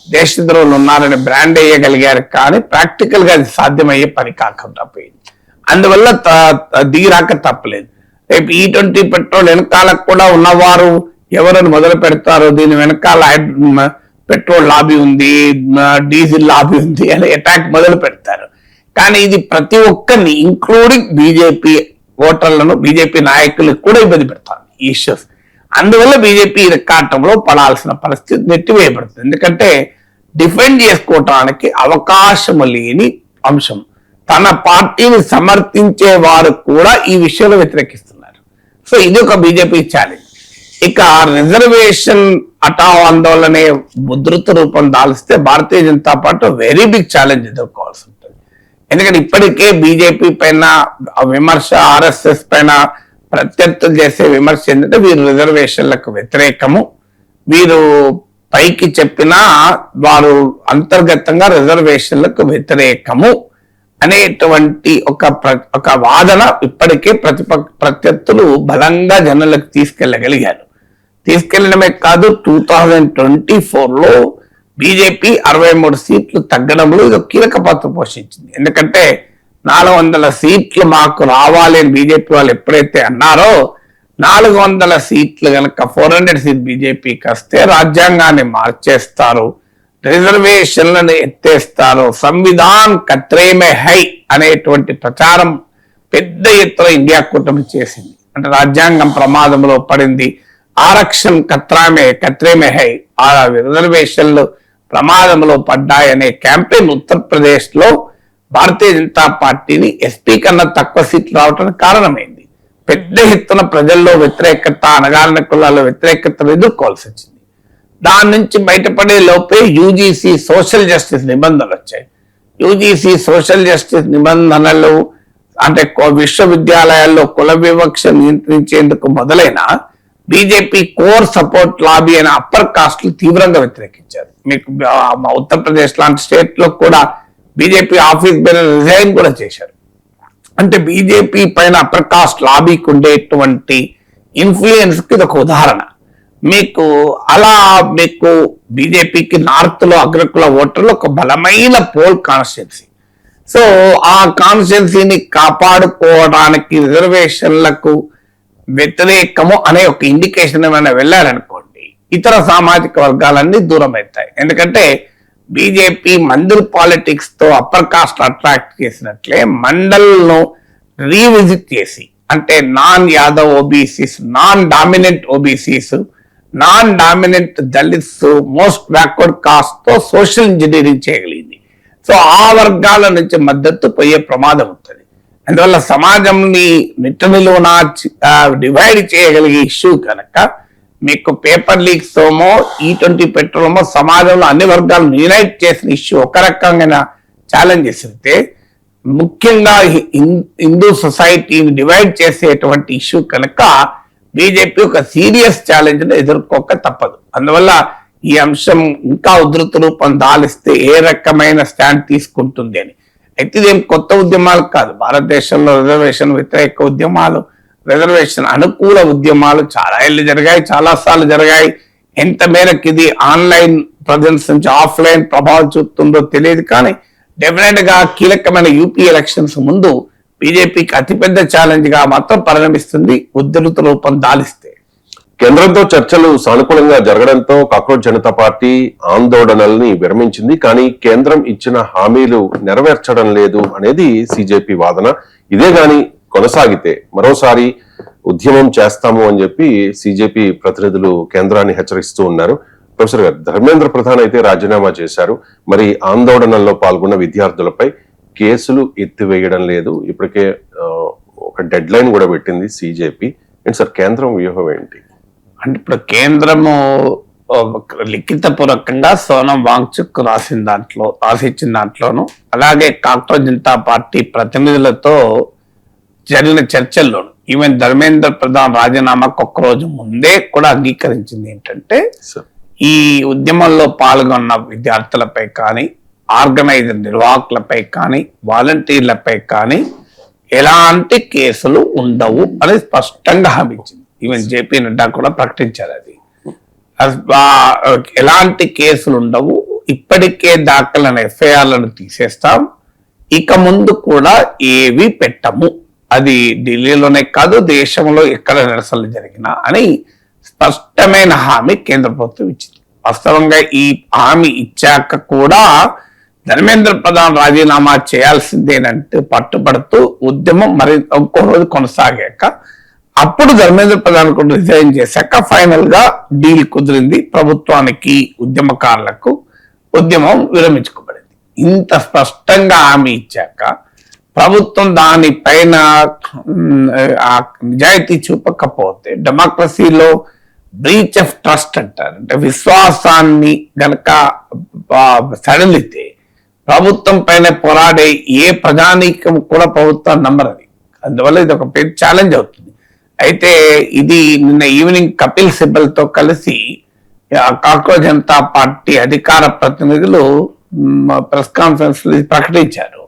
దేశద్రోహులు ఉన్నారని బ్రాండ్ వేయగలిగారు. కానీ ప్రాక్టికల్ గా అది సాధ్యమయ్యే పని కాకుండా పోయింది. అందువల్ల దిగిరాక తప్పలేదు. రేపు E20 పెట్రోల్ వెనకాలకు కూడా ఉన్నవారు ఎవరని మొదలు పెడతారో, దీని వెనకాల పెట్రోల్ లాబీ ఉంది, డీజిల్ లాబీ ఉంది అని అటాక్ మొదలు పెడతారు. కానీ ఇది ప్రతి ఒక్కరిని ఇంక్లూడింగ్ బీజేపీ ఓటర్లను, బీజేపీ నాయకులకు కూడా ఇబ్బంది పెడతారు ఈ ఇష్యూస్. అందువల్ల బీజేపీ రెక్కాటంలో పడాల్సిన పరిస్థితి నెట్టివేయబడుతుంది. ఎందుకంటే డిఫెండ్ చేసుకోవటానికి అవకాశం లేని అంశం. తన పార్టీని సమర్థించే వారు కూడా ఈ విషయంలో వ్యతిరేకిస్తున్నారు. సో ఇది ఒక బీజేపీ ఛాలెంజ్. ఇక రిజర్వేషన్ హటావ్ ఆందోళన ఉధృత రూపం దాల్స్తే Bharatiya Janata party very big challenge ఎదుర్కోవాల్సి ఉంటుంది. ఎందుకంటే ఇప్పటికే బీజేపీ పైన విమర్శ, ఆర్ఎస్ఎస్ పైన ప్రత్యర్థులు చేసే విమర్శ ఏంటంటే వీరు రిజర్వేషన్లకు వ్యతిరేకము, వీరు పైకి చెప్పినా వారు అంతర్గతంగా రిజర్వేషన్లకు వ్యతిరేకము అనేటువంటి ఒక వాదన ఇప్పటికే ప్రత్యర్థులు బలంగా జనాలకు తీసుకెళ్లగలిగారు. తీసుకెళ్లడమే కాదు, 2024లో బీజేపీ 63 సీట్లు తగ్గడంలో ఇది కీలక పాత్ర పోషించింది. ఎందుకంటే 400 సీట్లు మాకు రావాలి అని బీజేపీ వాళ్ళు ఎప్పుడైతే అన్నారో, 400 సీట్లు కనుక 400 సీట్ బీజేపీకి వస్తే రాజ్యాంగాన్ని మార్చేస్తారు, రిజర్వేషన్లను ఎత్తేస్తారు, సంవిధాన్ ఖత్రేమే హై అనేటువంటి ప్రచారం పెద్ద ఎత్తున ఇండియా కూటమి చేసింది. అంటే రాజ్యాంగం ప్రమాదంలో పడింది, ఆరక్షణ ఖత్రేమే హై, ఆ రిజర్వేషన్లు ప్రమాదంలో పడ్డాయనే క్యాంపెయిన్ ఉత్తరప్రదేశ్ లో భారతీయ జనతా పార్టీని ఎస్పీ కన్నా తక్కువ సీట్లు రావడానికి కారణమైంది. పెద్ద ఎత్తున ప్రజల్లో వ్యతిరేకత, అణగారిన కులాల్లో వ్యతిరేకతను ఎదుర్కోవాల్సి వచ్చింది. దాని నుంచి బయటపడే లోపే యూజీసీ సోషల్ జస్టిస్ నిబంధనలు వచ్చాయి. యూజీసీ సోషల్ జస్టిస్ నిబంధనలు అంటే విశ్వవిద్యాలయాల్లో కుల వివక్ష నియంత్రించేందుకు మొదలైన బీజేపీ కోర్ సపోర్ట్ లాబీ అనే అప్పర్ కాస్ట్లు తీవ్రంగా వ్యతిరేకించారు. మీకు ఉత్తరప్రదేశ్ లాంటి స్టేట్ లో కూడా బీజేపీ ఆఫీస్ బేరర్ రిజైన్ కూడా చేశారు. అంటే బీజేపీ పైన అప్పర్ కాస్ట్ లాబీకి ఉండేటువంటి ఇన్ఫ్లుయెన్స్ కి ఇది ఒక ఉదాహరణ. మీకు బీజేపీకి నార్త్ లో అగ్రకుల ఓటర్లు ఒక బలమైన పోల్ కాన్స్టిట్యున్సీ. సో ఆ కాన్స్టిట్యున్సీని కాపాడుకోవడానికి రిజర్వేషన్లకు వ్యతిరేకము అనే ఒక ఇండికేషన్ ఏమైనా వెళ్ళారనుకోండి, ఇతర సామాజిక వర్గాలన్నీ దూరం అవుతాయి. ఎందుకంటే బీజేపీ మండల్ పాలిటిక్స్ తో అప్పర్ కాస్ట్ అట్రాక్ట్ చేసినట్లే మండల్ను రీవిజిట్ చేసి, అంటే non Yadav OBCs, non dominant OBCs, non dominant Dalits, most backward cost తో సోషల్ ఇంజనీరింగ్ చేయగలిగింది. సో ఆ వర్గాల నుంచి మద్దతు పోయే ప్రమాదం ఉంటుంది. అందువల్ల సమాజంని నిట్టనిలువున డివైడ్ చేయగలిగే ఇష్యూ కనుక మీకు పేపర్ లీక్స్ తోమో E20 పెట్రోమో సమాజంలో అన్ని వర్గాలను యునైట్ చేసిన ఇష్యూ ఒక రకంగా ఛాలెంజెస్ అయితే, ముఖ్యంగా హిందూ సొసైటీని డివైడ్ చేసేటువంటి ఇష్యూ కనుక బీజేపీ ఒక సీరియస్ ఛాలెంజ్ ను ఎదుర్కోక తప్పదు. అందువల్ల ఈ అంశం ఇంకా ఉధృత రూపం దాలిస్తే ఏ రకమైన స్టాండ్ తీసుకుంటుంది అని. అయితే ఇదేం కొత్త ఉద్యమాలు కాదు. భారతదేశంలో రిజర్వేషన్ వ్యతిరేక ఉద్యమాలు, రిజర్వేషన్ అనుకూల ఉద్యమాలు చాలా ఏళ్ళు జరిగాయి, చాలా సార్లు జరిగాయి. ఎంత మేరకు ఇది ఆన్లైన్ ప్రజెన్స్ నుంచి ఆఫ్లైన్ ప్రభావం చూపుతుందో తెలియదు, కానీ డెఫినెట్ గా కీలకమైన యూపీ ఎలక్షన్స్ ముందు బీజేపీకి అతిపెద్ద ఛాలెంజ్ గా మాత్రం పరిణమిస్తుంది ఉద్ధృత రూపం దాలిస్తే. కేంద్రంతో చర్చలు సానుకూలంగా జరగడంతో కాక్రోచ్ జనతా పార్టీ ఆందోళనల్ని విరమించింది. కానీ కేంద్రం ఇచ్చిన హామీలు నెరవేర్చడం లేదు అనేది సిజేపీ వాదన. ఇదే గాని కొనసాగితే మరోసారి ఉద్యమం చేస్తాము అని చెప్పి సిజేపీ ప్రతినిధులు కేంద్రాన్ని హెచ్చరిస్తూ ఉన్నారు. ప్రొఫెసర్ గారు, ధర్మేంద్ర ప్రధాన్ అయితే రాజీనామా చేశారు. మరి ఆందోళనల్లో పాల్గొన్న విద్యార్థులపై కేసులు ఎత్తివేయడం లేదు. ఇప్పటికే ఒక డెడ్ లైన్ కూడా పెట్టింది సిజేపీ. ఏంటి సార్ కేంద్రం వ్యూహం ఏంటి? అంటే ఇప్పుడు కేంద్రము లిఖితపూర్వకంగా సోనం వాంగ్చుక్ రాసిచ్చిన దాంట్లోను, అలాగే కాక్రోచ్ జనతా పార్టీ ప్రతినిధులతో జరిగిన చర్చల్లోను ఈవెన్ ధర్మేంద్ర ప్రధాన్ రాజీనామాకు ఒక్కరోజు ముందే కూడా అంగీకరించింది ఏంటంటే, ఈ ఉద్యమంలో పాల్గొన్న విద్యార్థులపై కానీ, ఆర్గనైజర్ నిర్వాహకులపై కానీ, వాలంటీర్లపై కానీ ఎలాంటి కేసులు ఉండవు అని స్పష్టంగా హామీ ఇచ్చింది. ఈవెన్ జేపీ నడ్డా కూడా ప్రకటించారు అది. ఎలాంటి కేసులు ఉండవు, ఇప్పటికే దాఖలైన ఎఫ్ఐఆర్లను తీసేస్తాం, ఇక ముందు కూడా ఏవి పెట్టము, అది ఢిల్లీలోనే కాదు దేశంలో ఎక్కడ నిరసనలు జరిగినా అని స్పష్టమైన హామీ కేంద్ర ప్రభుత్వం ఇచ్చింది. వాస్తవంగా ఈ హామీ ఇచ్చాక కూడా ధర్మేంద్ర ప్రధాన్ రాజీనామా చేయాల్సిందేనంటూ పట్టుబడుతూ ఉద్యమం మరి ఒక్కో రోజు కొనసాగాక అప్పుడు ధర్మేంద్ర ప్రధాన్ కూడా రిజైన్ చేశాక ఫైనల్ గా డీల్ కుదిరింది. ప్రభుత్వానికి ఉద్యమకారులకు ఉద్యమం విరమించుకోబడింది. ఇంత స్పష్టంగా హామీ ఇచ్చాక ప్రభుత్వం దానిపైన నిజాయితీ చూపకపోతే డెమోక్రసీలో బ్రీచ్ ఆఫ్ ట్రస్ట్ అంటారు. అంటే విశ్వాసాన్ని గనక సడలితే ప్రభుత్వం పైన పోరాడే ఏ ప్రజానీకం కూడా ప్రభుత్వాన్ని నమ్మరది. అందువల్ల ఇది ఒక పెద్ద ఛాలెంజ్ అవుతుంది. అయితే ఇది నిన్న ఈవినింగ్ కపిల్ సిబ్బల్ తో కలిసి కాక్రోచ్ జనతా పార్టీ అధికార ప్రతినిధులు ప్రెస్ కాన్ఫరెన్స్ ప్రకటించారు.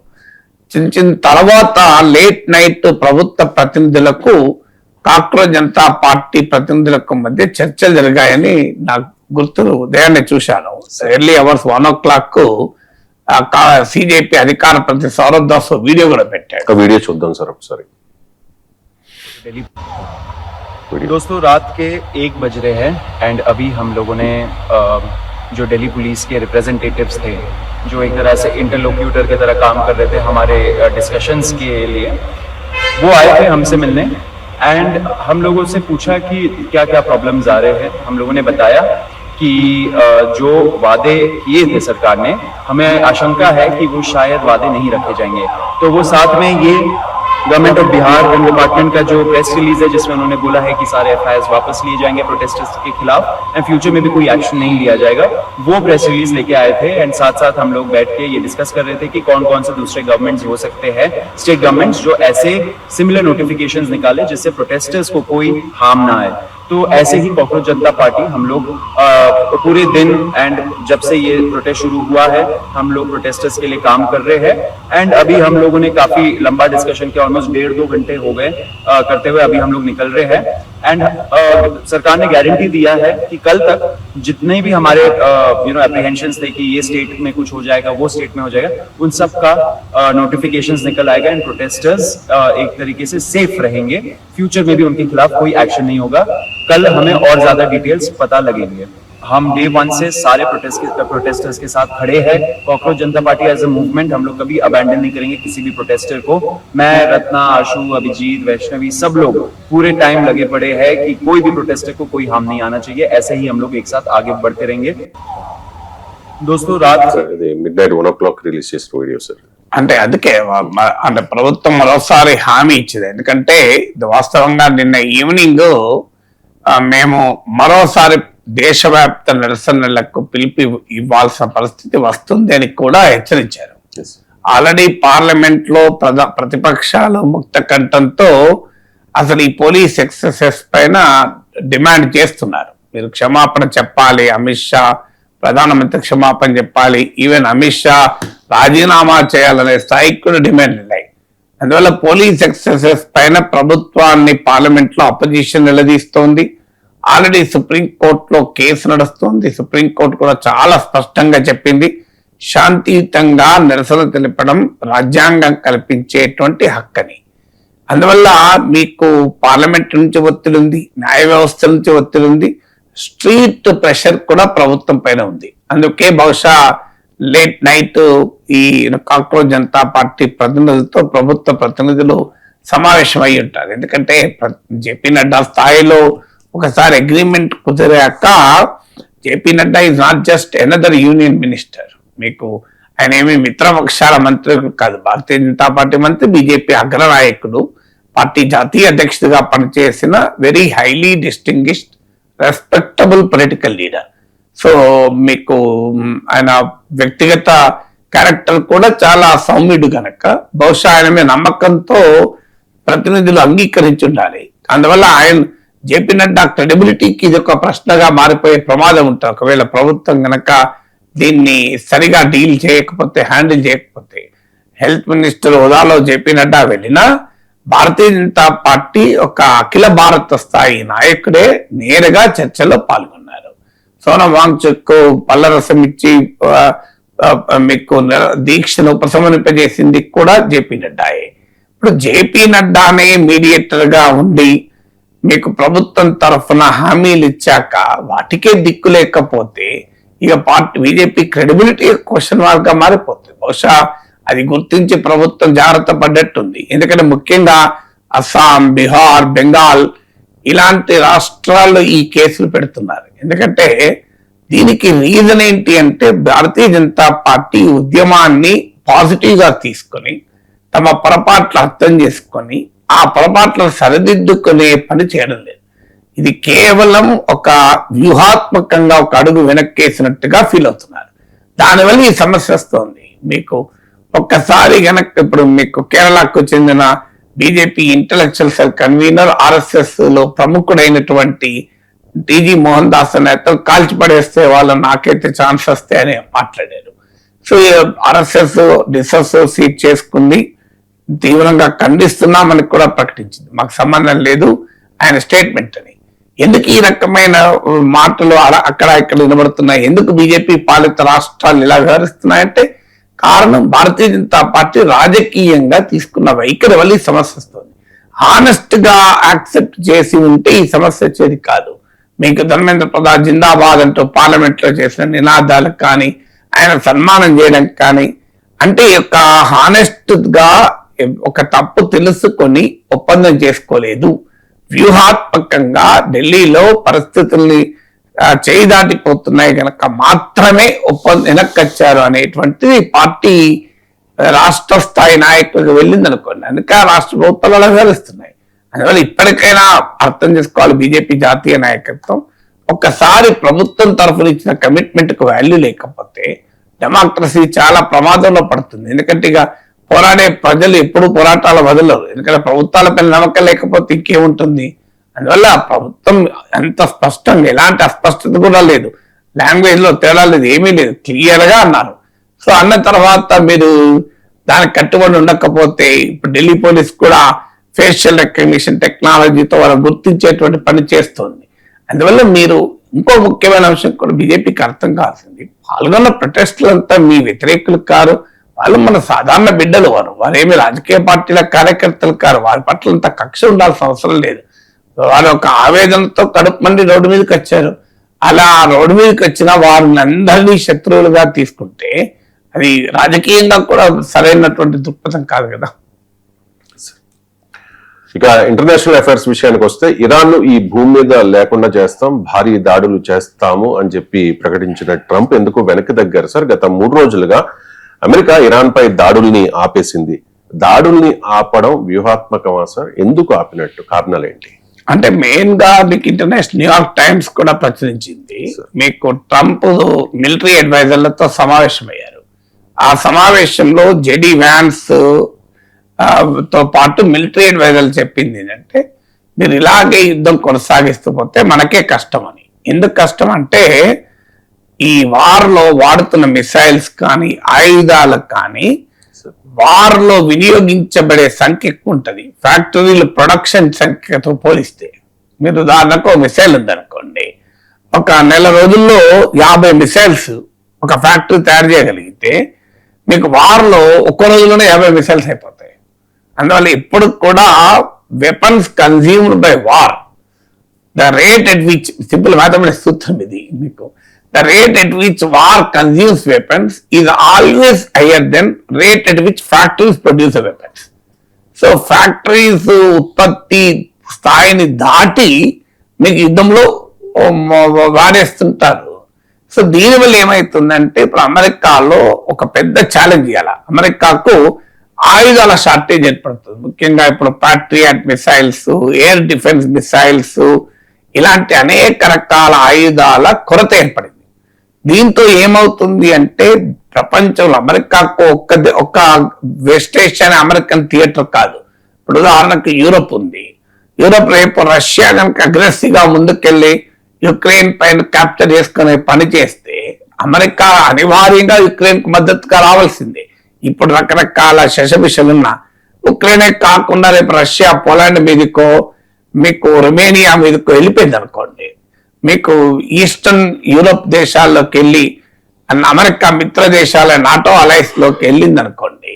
చిన్న తర్వాత లేట్ నైట్ ప్రభుత్వ ప్రతినిధులకు కాక్రోచ్ జనతా పార్టీ ప్రతినిధులకు మధ్య చర్చలు జరిగాయని నాకు గుర్తు. ఉదయాన్నే చూశాను. ఎర్లీ అవర్స్ 1 o'clock సిజేపీ అధికార ప్రతినిధి సౌరవ్ దాస్ వీడియో కూడా పెట్టాడు. వీడియో చూద్దాం సార్ ఒకసారి. दोस्तों रात के 1 बज रहे हैं एंड अभी हम लोगों ने जो दिल्ली पुलिस के रिप्रेजेंटेटिव्स थे जो एक तरह से इंटरलोक्यूटर की तरह काम कर रहे थे हमारे डिस्कशंस के लिए, वो आए थे हमसे मिलने एंड हम लोगों से पूछा कि क्या क्या प्रॉब्लम्स आ रहे हैं. हम लोगों ने बताया कि जो वादे किए थे सरकार ने, हमें आशंका है कि वो शायद वादे नहीं रखे जाएंगे. तो वो साथ में ये government of Bihar home department का जो प्रेस रिलीज है जिसमें उन्होंने बोला है कि सारे एफआईआर वापस लिए जाएंगे प्रोटेस्टर्स के खिलाफ एंड फ्यूचर में भी कोई एक्शन नहीं लिया जाएगा, वो प्रेस रिलीज लेके आए थे. एंड साथ साथ हम लोग बैठ के ये डिस्कस कर रहे थे कि कौन कौन से दूसरे गवर्नमेंट्स हो सकते हैं, स्टेट गवर्नमेंट्स, जो ऐसे सिमिलर नोटिफिकेशंस निकाले जिससे प्रोटेस्टर्स को कोई हार्म ना आए. तो ऐसे ही काक्रोच जनता पार्टी हम लोग पूरे दिन एंड जब से ये प्रोटेस्ट शुरू हुआ है हम लोग प्रोटेस्टर्स के लिए काम कर रहे हैं. एंड अभी हम लोगों ने काफी लंबा डिस्कशन किया, ऑलमोस्ट 1.5-2 घंटे हो गए करते हुए. अभी हम लोग निकल रहे हैं एंड सरकार ने गारंटी दिया है कि कल तक जितने भी हमारे एप्रीहेंशंस थे कि ये स्टेट में कुछ हो जाएगा वो स्टेट में हो जाएगा, उन सब का नोटिफिकेशंस निकल आएगा एंड प्रोटेस्टर्स एक तरीके से सेफ रहेंगे. फ्यूचर में भी उनके खिलाफ कोई एक्शन नहीं होगा. कल हमें और ज्यादा डिटेल्स पता लगेंगे. हम डे 1 से सारे प्रोटेस्टर्स के साथ खड़े हैं. Cockroach Janata party as a movement हम लोग कभी अबैंडन नहीं करेंगे किसी भी प्रोटेस्टर को. मैं, रत्ना, आशु, अभिजीत, वैष्णवी, सब लोग पूरे टाइम लगे पड़े हैं कि कोई भी प्रोटेस्टर को कोई हार्म नहीं आना चाहिए. ऐसे ही हम लोग एक साथ आगे बढ़ते रहेंगे. दोस्तों रात midnight 1 o'clock రిలీజ్ చేసిన వీడియో సార్. అంటే అందుకే అంటే ప్రభుత్వం మరోసారి హామీ ఇచ్చింది. ఎందుకంటే ఇది వాస్తవంగా నిన్న ఈవినింగ్ మేము మరోసారి దేశవ్యాప్త నిరసనలకు పిలిపి ఇవ్వాల్సిన పరిస్థితి వస్తుంది అని కూడా హెచ్చరించారు. ఆల్రెడీ పార్లమెంట్ లో ప్రతిపక్షాలు ముక్త కంఠంతో అసలు ఈ పోలీస్ ఎక్సెసెస్ పైన డిమాండ్ చేస్తున్నారు. మీరు క్షమాపణ చెప్పాలి, అమిత్ షా ప్రధానమంత్రి క్షమాపణ చెప్పాలి, ఈవెన్ అమిత్ షా రాజీనామా చేయాలనే స్థాయికి కూడా డిమాండ్ ఉన్నాయి. అందువల్ల పోలీస్ ఎక్సెసెస్ పైన ప్రభుత్వాన్ని పార్లమెంట్ లో అపోజిషన్ నిలదీస్తోంది. ఆల్రెడీ సుప్రీంకోర్టులో కేసు నడుస్తుంది. సుప్రీంకోర్టు కూడా చాలా స్పష్టంగా చెప్పింది శాంతియుతంగా నిరసన తెలపడం రాజ్యాంగం కల్పించేటువంటి హక్కని. అందువల్ల మీకు పార్లమెంట్ నుంచి ఒత్తిడి ఉంది, న్యాయ వ్యవస్థ నుంచి ఒత్తిడి ఉంది, స్ట్రీట్ ప్రెషర్ కూడా ప్రభుత్వం పైన ఉంది. అందుకే బహుశా లేట్ నైట్ ఈ కాక్రోచ్ జనతా పార్టీ ప్రతినిధులతో ప్రభుత్వ ప్రతినిధులు సమావేశం అయి ఉంటారు. ఎందుకంటే జేపీ నడ్డా స్థాయిలో ఒకసారి అగ్రిమెంట్ కుదిరాక JP Nadda is not just another union minister. మీకు ఆయన ఏమి మిత్రపక్షాల మంత్రి కాదు, భారతీయ జనతా పార్టీ మంత్రి, బీజేపీ అగ్రనాయకుడు, పార్టీ జాతీయ అధ్యక్షుడిగా పనిచేసిన very highly distinguished respectable political leader. So మీకు ఆయన వ్యక్తిగత క్యారెక్టర్ కూడా చాలా సౌమ్యుడు కనుక బహుశా ఆయన మీద నమ్మకంతో ప్రతినిధులు అంగీకరించి ఉండాలి. అందువల్ల ఆయన జేపీ నడ్డా క్రెడిబిలిటీకి ఇది ఒక ప్రశ్నగా మారిపోయే ప్రమాదం ఉంటుంది. ఒకవేళ ప్రభుత్వం గనక దీన్ని సరిగా డీల్ చేయకపోతే, హ్యాండిల్ చేయకపోతే. హెల్త్ మినిస్టర్ హోదాలో జేపీ నడ్డా వెళ్ళినా భారతీయ జనతా పార్టీ ఒక అఖిల భారత స్థాయి నాయకుడే నేరుగా చర్చలో పాల్గొన్నారు. సోనం వాంగ్చుక్ పల్లరసం ఇచ్చి మీకు దీక్షను ఉపశమనింపజేసింది కూడా జేపీ నడ్డాయే. ఇప్పుడు జేపీ నడ్డానే మీడియేటర్ గా ఉండి మీకు ప్రభుత్వం తరఫున హామీలు ఇచ్చాక వాటికే దిక్కు లేకపోతే ఇక party BJP credibility question mark గా మారిపోతుంది. బహుశా అది గుర్తించి ప్రభుత్వం జాగ్రత్త పడ్డట్టుంది. ఎందుకంటే ముఖ్యంగా అస్సాం, బీహార్, బెంగాల్ ఇలాంటి రాష్ట్రాల్లో ఈ కేసులు పెడుతున్నారు. ఎందుకంటే దీనికి రీజన్ ఏంటి అంటే భారతీయ జనతా పార్టీ ఉద్యమాన్ని పాజిటివ్ గా తీసుకొని తమ పొరపాట్లు అర్థం చేసుకొని ఆ పొరపాట్లను సరిదిద్దుకునే పని చేయడం లేదు. ఇది కేవలం ఒక వ్యూహాత్మకంగా ఒక అడుగు వెనక్కేసినట్టుగా ఫీల్ అవుతున్నారు. దానివల్ల ఈ సమస్య వస్తుంది. మీకు ఒక్కసారి గనక ఇప్పుడు మీకు కేరళకు చెందిన BJP intellectual cell convener, RSS లో ప్రముఖుడైనటువంటి టీజీ మోహన్ దాస్ నేతలు కాల్చిపడేస్తే వాళ్ళు నాకైతే ఛాన్స్ వస్తే అని మాట్లాడారు. సో ఆర్ఎస్ఎస్ డిసోసియేట్ చేసుకుంది, తీవ్రంగా ఖండిస్తున్నామని కూడా ప్రకటించింది. మాకు సంబంధం లేదు ఆయన స్టేట్మెంట్ అని. ఎందుకు ఈ రకమైన మాటలు అక్కడ ఇక్కడ వినబడుతున్నాయి? ఎందుకు బీజేపీ పాలిత రాష్ట్రాలు ఇలా వ్యవహరిస్తున్నాయంటే కారణం భారతీయ జనతా పార్టీ రాజకీయంగా తీసుకున్న వైఖరి వల్ల ఈ సమస్య వస్తుంది. హానెస్ట్ గా యాక్సెప్ట్ చేసి ఉంటే ఈ సమస్య వచ్చేది కాదు. మీకు ధర్మేంద్ర ప్రధాన్ జిందాబాద్ అంటూ పార్లమెంట్ లో చేసిన నినాదాలకు కానీ, ఆయన సన్మానం చేయడానికి కానీ, అంటే ఒక హానెస్ట్ గా ఒక తప్పు తెలుసుకొని ఒప్పందం చేసుకోలేదు. వ్యూహాత్మకంగా ఢిల్లీలో పరిస్థితుల్ని చేయి దాటిపోతున్నాయి కనుక మాత్రమే వెనక్కొచ్చారు అనేటువంటిది పార్టీ రాష్ట్ర స్థాయి నాయకులకు వెళ్ళింది అనుకోండి. అందుకే రాష్ట్ర ప్రభుత్వాలు అలా వ్యవహరిస్తున్నాయి. అందువల్ల ఇప్పటికైనా అర్థం చేసుకోవాలి బీజేపీ జాతీయ నాయకత్వం. ఒక్కసారి ప్రభుత్వం తరఫున ఇచ్చిన కమిట్మెంట్ కు వాల్యూ లేకపోతే డెమోక్రసీ చాలా ప్రమాదంలో పడుతుంది. ఎందుకంటే ఇక పోరాడే ప్రజలు ఎప్పుడు పోరాటాల వదలరు. ఎందుకంటే ప్రభుత్వాలపై నమ్మకం లేకపోతే ఇంకేముంటుంది. అందువల్ల ప్రభుత్వం ఎంత స్పష్టంగా, ఎలాంటి అస్పష్టత కూడా లేదు, లాంగ్వేజ్ లో తేడా లేదు, ఏమీ లేదు, క్లియర్ గా అన్నారు. సో అన్న తర్వాత మీరు దానికి కట్టుబడి ఉండకపోతే ఇప్పుడు ఢిల్లీ పోలీస్ కూడా ఫేషియల్ రికగ్నిషన్ టెక్నాలజీతో వాళ్ళు గుర్తించేటువంటి పని చేస్తుంది. అందువల్ల మీరు ఇంకో ముఖ్యమైన అంశం కూడా బీజేపీకి అర్థం కావాల్సింది, పాల్గొన్న ప్రొటెస్టులంతా మీ వ్యతిరేకులు కారు, వాళ్ళు మన సాధారణ బిడ్డలు. వారేమి రాజకీయ పార్టీల కార్యకర్తలు కారు. వారి పట్ల అంత కక్ష ఉండాల్సిన అవసరం లేదు. వారు ఒక ఆవేదనతో కడుపు మండి రోడ్డు మీదకి వచ్చారు. అలా రోడ్డు మీదకి వచ్చిన వారిని అందరినీ శత్రువులుగా తీసుకుంటే అది రాజకీయంగా కూడా సరైనటువంటి దృక్పథం కాదు కదా. ఇక ఇంటర్నేషనల్ అఫైర్స్ విషయానికి వస్తే, ఇరాన్ ఈ భూమి మీద లేకుండా చేస్తాం, భారీ దాడులు చేస్తాము అని చెప్పి ప్రకటించిన ట్రంప్ ఎందుకు వెనక్కి తగ్గారు సార్? గత 3 రోజులుగా అమెరికా ఇరాన్ పై దాడుల్ని ఆపేసింది. దాడుల్ని ఆపడం వ్యూహాత్మకమా సార్? ఎందుకు ఆపినట్టు? కారణాలు ఏంటి? అంటే మెయిన్ గా మీకు ఇంటర్నేషనల్ న్యూయార్క్ టైమ్స్ కూడా ప్రచురించింది, మీకు ట్రంప్ మిలిటరీ అడ్వైజర్లతో సమావేశమయ్యారు. ఆ సమావేశంలో జెడి వ్యాన్స్ తో పాటు మిలిటరీ అడ్వైజర్లు చెప్పింది ఏంటంటే, మీరు ఇలాగే యుద్ధం కొనసాగిస్తూ పోతే మనకే కష్టం అని. ఎందుకు కష్టం అంటే ఈ వార్ లో వాడుతున్న మిసైల్స్ కానీ, ఆయుధాలకు కానీ వార్ లో వినియోగించబడే సంఖ్య ఎక్కువ ఉంటది ఫ్యాక్టరీల ప్రొడక్షన్ సంఖ్యతో పోలిస్తే. మీరు ఉదాహరణకు మిసైల్ ఉందనుకోండి, ఒక నెల రోజుల్లో 50 మిసైల్స్ ఒక ఫ్యాక్టరీ తయారు చేయగలిగితే మీకు వార్ లో ఒక్క రోజులోనే 50 మిసైల్స్ అయిపోతాయి. అందువల్ల ఇప్పుడు కూడా weapons consumed by war, the rate at which, simple mathematics సూత్రం ఇది మీకు, the rate at which war consumes weapons is always higher than rate at which factories produce the weapons. So factories ఉత్పత్తి స్థాయిని దాటి మీకు యుద్ధంలో వాడేస్తుంటారు. సో దీనివల్ల ఏమవుతుందంటే ఇప్పుడు అమెరికాలో ఒక పెద్ద ఛాలెంజ్ ఇవ్వాల. అమెరికాకు ఆయుధాల షార్టేజ్ ఏర్పడుతుంది. ముఖ్యంగా ఇప్పుడు Patriot missiles, air defence missiles, ఇలాంటి అనేక రకాల ఆయుధాల కొరత ఏర్పడింది. దీంతో ఏమవుతుంది అంటే ప్రపంచంలో అమెరికాకు ఒక్క వెస్ట్ ఏషియా అమెరికన్ థియేటర్ కాదు. ఇప్పుడు ఉదాహరణకు యూరోప్ ఉంది. యూరోప్ రేపు రష్యా కనుక అగ్రెసివ్ గా ముందుకెళ్లి యుక్రెయిన్ పైన క్యాప్చర్ చేసుకునే పని చేస్తే అమెరికా అనివార్యంగా యుక్రెయిన్ కు మద్దతుగా రావాల్సిందే. ఇప్పుడు రకరకాల శశబిషలున్న ఉక్రెయినే కాకుండా రేపు రష్యా పోలాండ్ మీదకో, మీకు రొమేనియా మీదకో వెళ్ళిపోయింది అనుకోండి, మీకు ఈస్టర్న్ యూరోప్ దేశాల్లోకి వెళ్ళి అమెరికా మిత్ర దేశాల నాటో అలయన్స్ లోకి వెళ్ళింది అనుకోండి,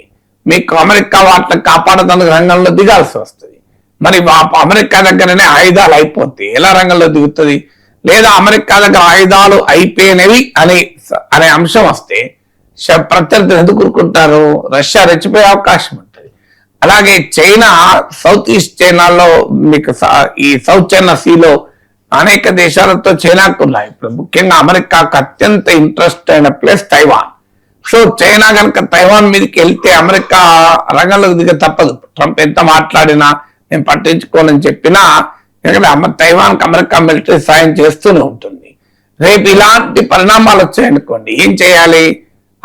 మీకు అమెరికా వాటిని కాపాడడానికి రంగంలో దిగాల్సి వస్తుంది. మరి అమెరికా దగ్గరనే ఆయుధాలు అయిపోతే ఎలా రంగంలో దిగుతుంది? లేదా అమెరికా దగ్గర ఆయుధాలు అయిపోయినవి అనే అంశం వస్తే ప్రత్యర్థులు ఎందుకు కూరుకుంటారు? రష్యా రెచ్చిపోయే అవకాశం ఉంటుంది. అలాగే చైనా, సౌత్ ఈస్ట్ చైనాలో మీకు ఈ సౌత్ చైనా సీలో అనేక దేశాలతో చైనాకు ఉన్నాయి. ఇప్పుడు ముఖ్యంగా అమెరికాకు అత్యంత ఇంట్రెస్ట్ అయిన ప్లేస్ తైవాన్. సో చైనా కనుక తైవాన్ మీదకి వెళ్తే అమెరికా రంగంలోకి దిగ తప్పదు. ట్రంప్ ఎంత మాట్లాడినా నేను పట్టించుకోనని చెప్పినా, ఎందుకంటే తైవాన్కి అమెరికా మిలిటరీ సాయం చేస్తూనే ఉంటుంది. రేపు ఇలాంటి పరిణామాలు వచ్చాయనుకోండి, ఏం చేయాలి?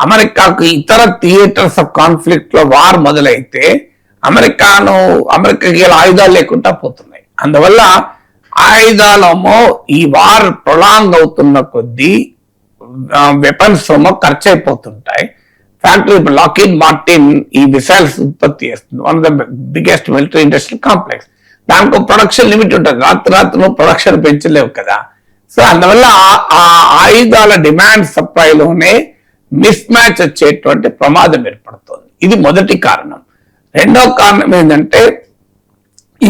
అమెరికాకు ఇతర థియేటర్స్ ఆఫ్ కాన్ఫ్లిక్ట్ లో వార్ మొదలైతే అమెరికాకి ఆయుధాలు లేకుండా పోతున్నాయి. అందువల్ల ఆయుధాలేమో ఈ వార్ ప్రొలాంగ్ అవుతున్న కొద్దీ వెపన్స్ ఏమో ఖర్చు అయిపోతుంటాయి. ఫ్యాక్టరీ ఇప్పుడు లాకిడ్ మార్టిన్ ఈ మిసైల్స్ ఉత్పత్తి చేస్తుంది, one of the biggest military industrial complex. దానికి ప్రొడక్షన్ లిమిట్ ఉంటుంది, రాత్రి ప్రొడక్షన్ పెంచలేవు కదా. సో అందువల్ల ఆ ఆయుధాల డిమాండ్ సప్లైలోనే మిస్ మ్యాచ్ వచ్చేటువంటి ప్రమాదం ఏర్పడుతుంది. ఇది మొదటి కారణం. రెండో కారణం ఏంటంటే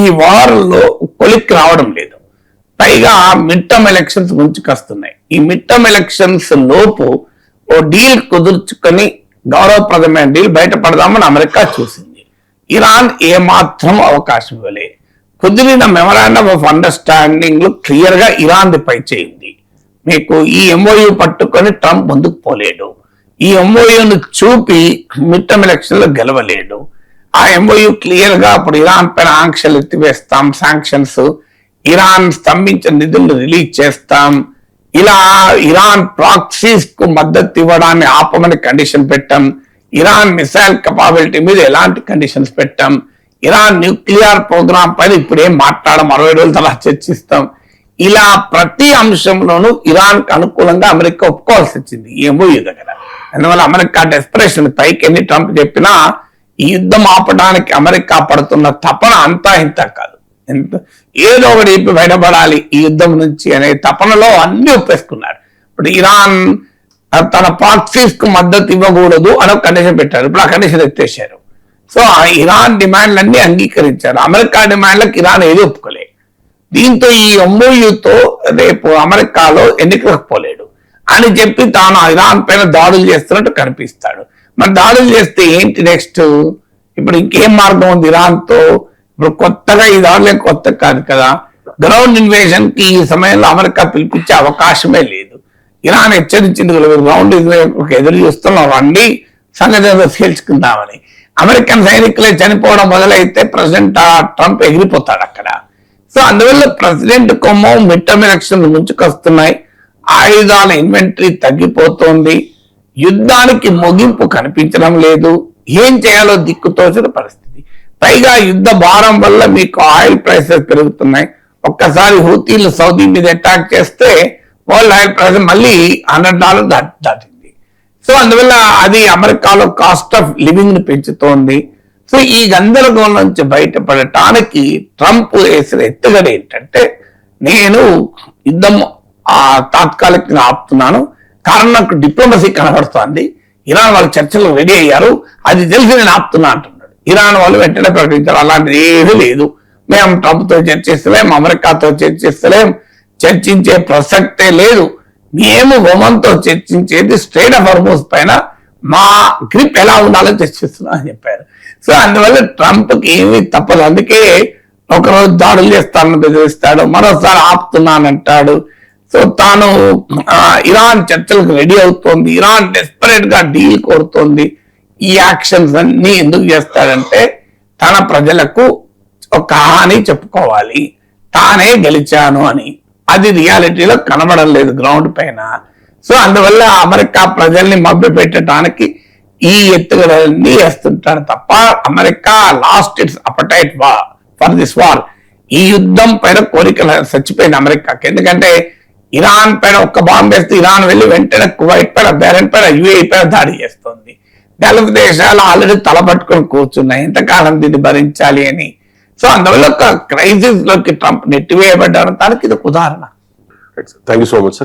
ఈ వార్లో కొలిక్కి రావడం లేదు. పైగా మిడ్ టర్మ్ ఎలక్షన్స్ ముంచుకొస్తున్నాయి. ఈ మిడ్ టర్మ్ ఎలక్షన్స్ లోపు ఓ డీల్ కుదుర్చుకొని గౌరవప్రదమైన డీల్ బయటపడదామని అమెరికా చూసింది. ఇరాన్ ఏమాత్రం అవకాశం ఇవ్వలే. కుదిరిన మెమరాండమ్ ఆఫ్ అండర్స్టాండింగ్ లో క్లియర్ గా ఇరాన్ పై చేయింది. మీకు ఈ ఎంఓయూ పట్టుకొని ట్రంప్ ముందుకు పోలేడు. ఈ ఎంఓయూను చూపి మిడ్ టర్మ్ ఎలక్షన్ లో గెలవలేడు. ఆ ఎంఓయూ క్లియర్ గా అప్పుడు ఇరాన్ పైన ఆంక్షలు ఎత్తివేస్తాం, శాంక్షన్స్, ఇరాన్ స్తంభించిన నిధులను రిలీజ్ చేస్తాం, ఇలా ఇరాన్ ప్రాక్సీస్ కు మద్దతు ఇవ్వడాన్ని ఆపమని కండిషన్ పెట్టాం, ఇరాన్ మిసైల్ కెపాబిలిటీ మీద ఎలాంటి కండిషన్స్ పెట్టాం, ఇరాన్ న్యూక్లియర్ ప్రోగ్రామ్ పైన ఇప్పుడేం మాట్లాడడం, 60 రోజుల తర్వాత చర్చిస్తాం. ఇలా ప్రతి అంశంలోనూ ఇరాన్ కు అనుకూలంగా అమెరికా ఒప్పుకోవాల్సి వచ్చింది ఈ ఎంఓయూ దగ్గర. అందువల్ల అమెరికా డెస్పరేషన్ పైకి ఎన్ని ట్రంప్ చెప్పినా ఈ యుద్ధం ఆపడానికి అమెరికా పడుతున్న తపన అంతా ఇంత కాదు. ఏదో ఒకటి చెప్పి బయటపడాలి ఈ యుద్ధం నుంచి అనే తపనలో అన్ని ఒప్పేసుకున్నారు. ఇప్పుడు ఇరాన్ తన ప్రాక్సీస్ కు మద్దతు ఇవ్వకూడదు అని ఒక కండిషన్ పెట్టారు. ఇప్పుడు ఆ కండిషన్ ఎత్తేసారు. సో ఆ ఇరాన్ డిమాండ్లన్నీ అంగీకరించారు. అమెరికా డిమాండ్లకు ఇరాన్ ఏది ఒప్పుకోలేదు. దీంతో ఈ ఎంఓయూతో రేపు అమెరికాలో ఎన్నికలకు పోలేడు అని చెప్పి తాను ఇరాన్ పైన దాడులు చేస్తున్నట్టు కనిపిస్తాడు. మరి దాడులు చేస్తే ఏంటి నెక్స్ట్? ఇప్పుడు ఇంకేం మార్గం ఉంది ఇరాన్ తో? ఇప్పుడు కొత్తగా ఈ దాడులు కొత్త కాదు కదా. గ్రౌండ్ ఇన్వేషన్ కి ఈ సమయంలో అమెరికా పిలిపించే అవకాశమే లేదు. ఇరాన్ హెచ్చరించింది, గ్రౌండ్ ఎదురు చూస్తున్నాం, రండి సంగతి తేల్చుకుందామని. అమెరికన్ సైనికులే చనిపోవడం మొదలైతే ప్రెసిడెంట్ ట్రంప్ ఎగిరిపోతాడు అక్కడ. సో అందువల్ల ప్రెసిడెంట్ కొమ్మో మిడ్ టర్మ్ ఎలక్షన్ ముంచుకొస్తున్నాయి, ఆయుధాల ఇన్వెంటరీ తగ్గిపోతోంది, యుద్ధానికి ముగింపు కనిపించడం లేదు, ఏం చేయాలో దిక్కుతోచిన పరిస్థితి. పైగా యుద్ధ భారం వల్ల మీకు ఆయిల్ ప్రైసెస్ పెరుగుతున్నాయి. ఒక్కసారి హూతీలు సౌదీ మీద అటాక్ చేస్తే వరల్డ్ ఆయిల్ ప్రైస్ మళ్ళీ $100 దాటింది. సో అందువల్ల అది అమెరికాలో కాస్ట్ ఆఫ్ లివింగ్ ని పెంచుతోంది. సో ఈ గందరగోళం నుంచి బయటపడటానికి ట్రంప్ వేసిన ఎత్తుగడ ఏంటంటే, నేను యుద్ధం తాత్కాలికంగా ఆపుతున్నాను, కారణం నాకు డిప్లొమసీ కనబడుతోంది, ఇరాన్ వాళ్ళు చర్చలు రెడీ అయ్యారు, అది తెలిసి నేను ఆపుతున్నా అంటున్నాడు. ఇరాన్ వాళ్ళు వెంటనే ప్రకటించారు అలాంటిది ఏమీ లేదు, మేము ట్రంప్తో చర్చిస్తలేం, అమెరికాతో చర్చిస్తలేం, చర్చించే ప్రసక్తే లేదు, మేము ఒమన్తో చర్చించేది స్ట్రెయిట్ ఆఫ్ హార్మూజ్ పైన మా గ్రిప్ ఎలా ఉండాలో చర్చిస్తున్నా అని చెప్పారు. సో అందువల్ల ట్రంప్ కి ఏమీ తప్పదు. అందుకే ఒకరోజు దాడులు చేస్తానని బెదిరిస్తాడు, మరోసారి ఆపుతున్నానంటాడు. సో తాను ఇరాన్ చర్చలకు రెడీ అవుతోంది, ఇరాన్ డెస్పరేట్ గా డీల్ కోరుతోంది. ఈ యాక్షన్స్ అన్ని ఎందుకు చేస్తాడంటే తన ప్రజలకు ఒక హాని చెప్పుకోవాలి, తానే గెలిచాను అని. అది రియాలిటీలో కనబడం లేదు గ్రౌండ్ పైన. సో అందువల్ల అమెరికా ప్రజల్ని మభ్య పెట్టడానికి ఈ ఎత్తుగడలన్నీ వేస్తుంటాడు తప్ప America lost its appetite for this war. ఈ యుద్ధం పైన కోరికలు చచ్చిపోయింది అమెరికాకి. ఎందుకంటే ఇరాన్ పైన ఒక్క బాంబు వేస్తే ఇరాన్ వెళ్ళి వెంటనే కువైట్ పైన, బెహ్రెన్ పైన, యుఏఈ పైన దాడి చేస్తుంది. గల్ఫ్ దేశాలు ఆల్రెడీ తలపట్టుకొని కూర్చున్నాయి, ఎంతకాలం దీన్ని భరించాలి అని. సో అందువల్ల ఒక క్రైసిస్ లోకి ట్రంప్ నెట్టివేయబడ్డారు. దానికి ఇది ఒక ఉదాహరణ. Thank you so much sir.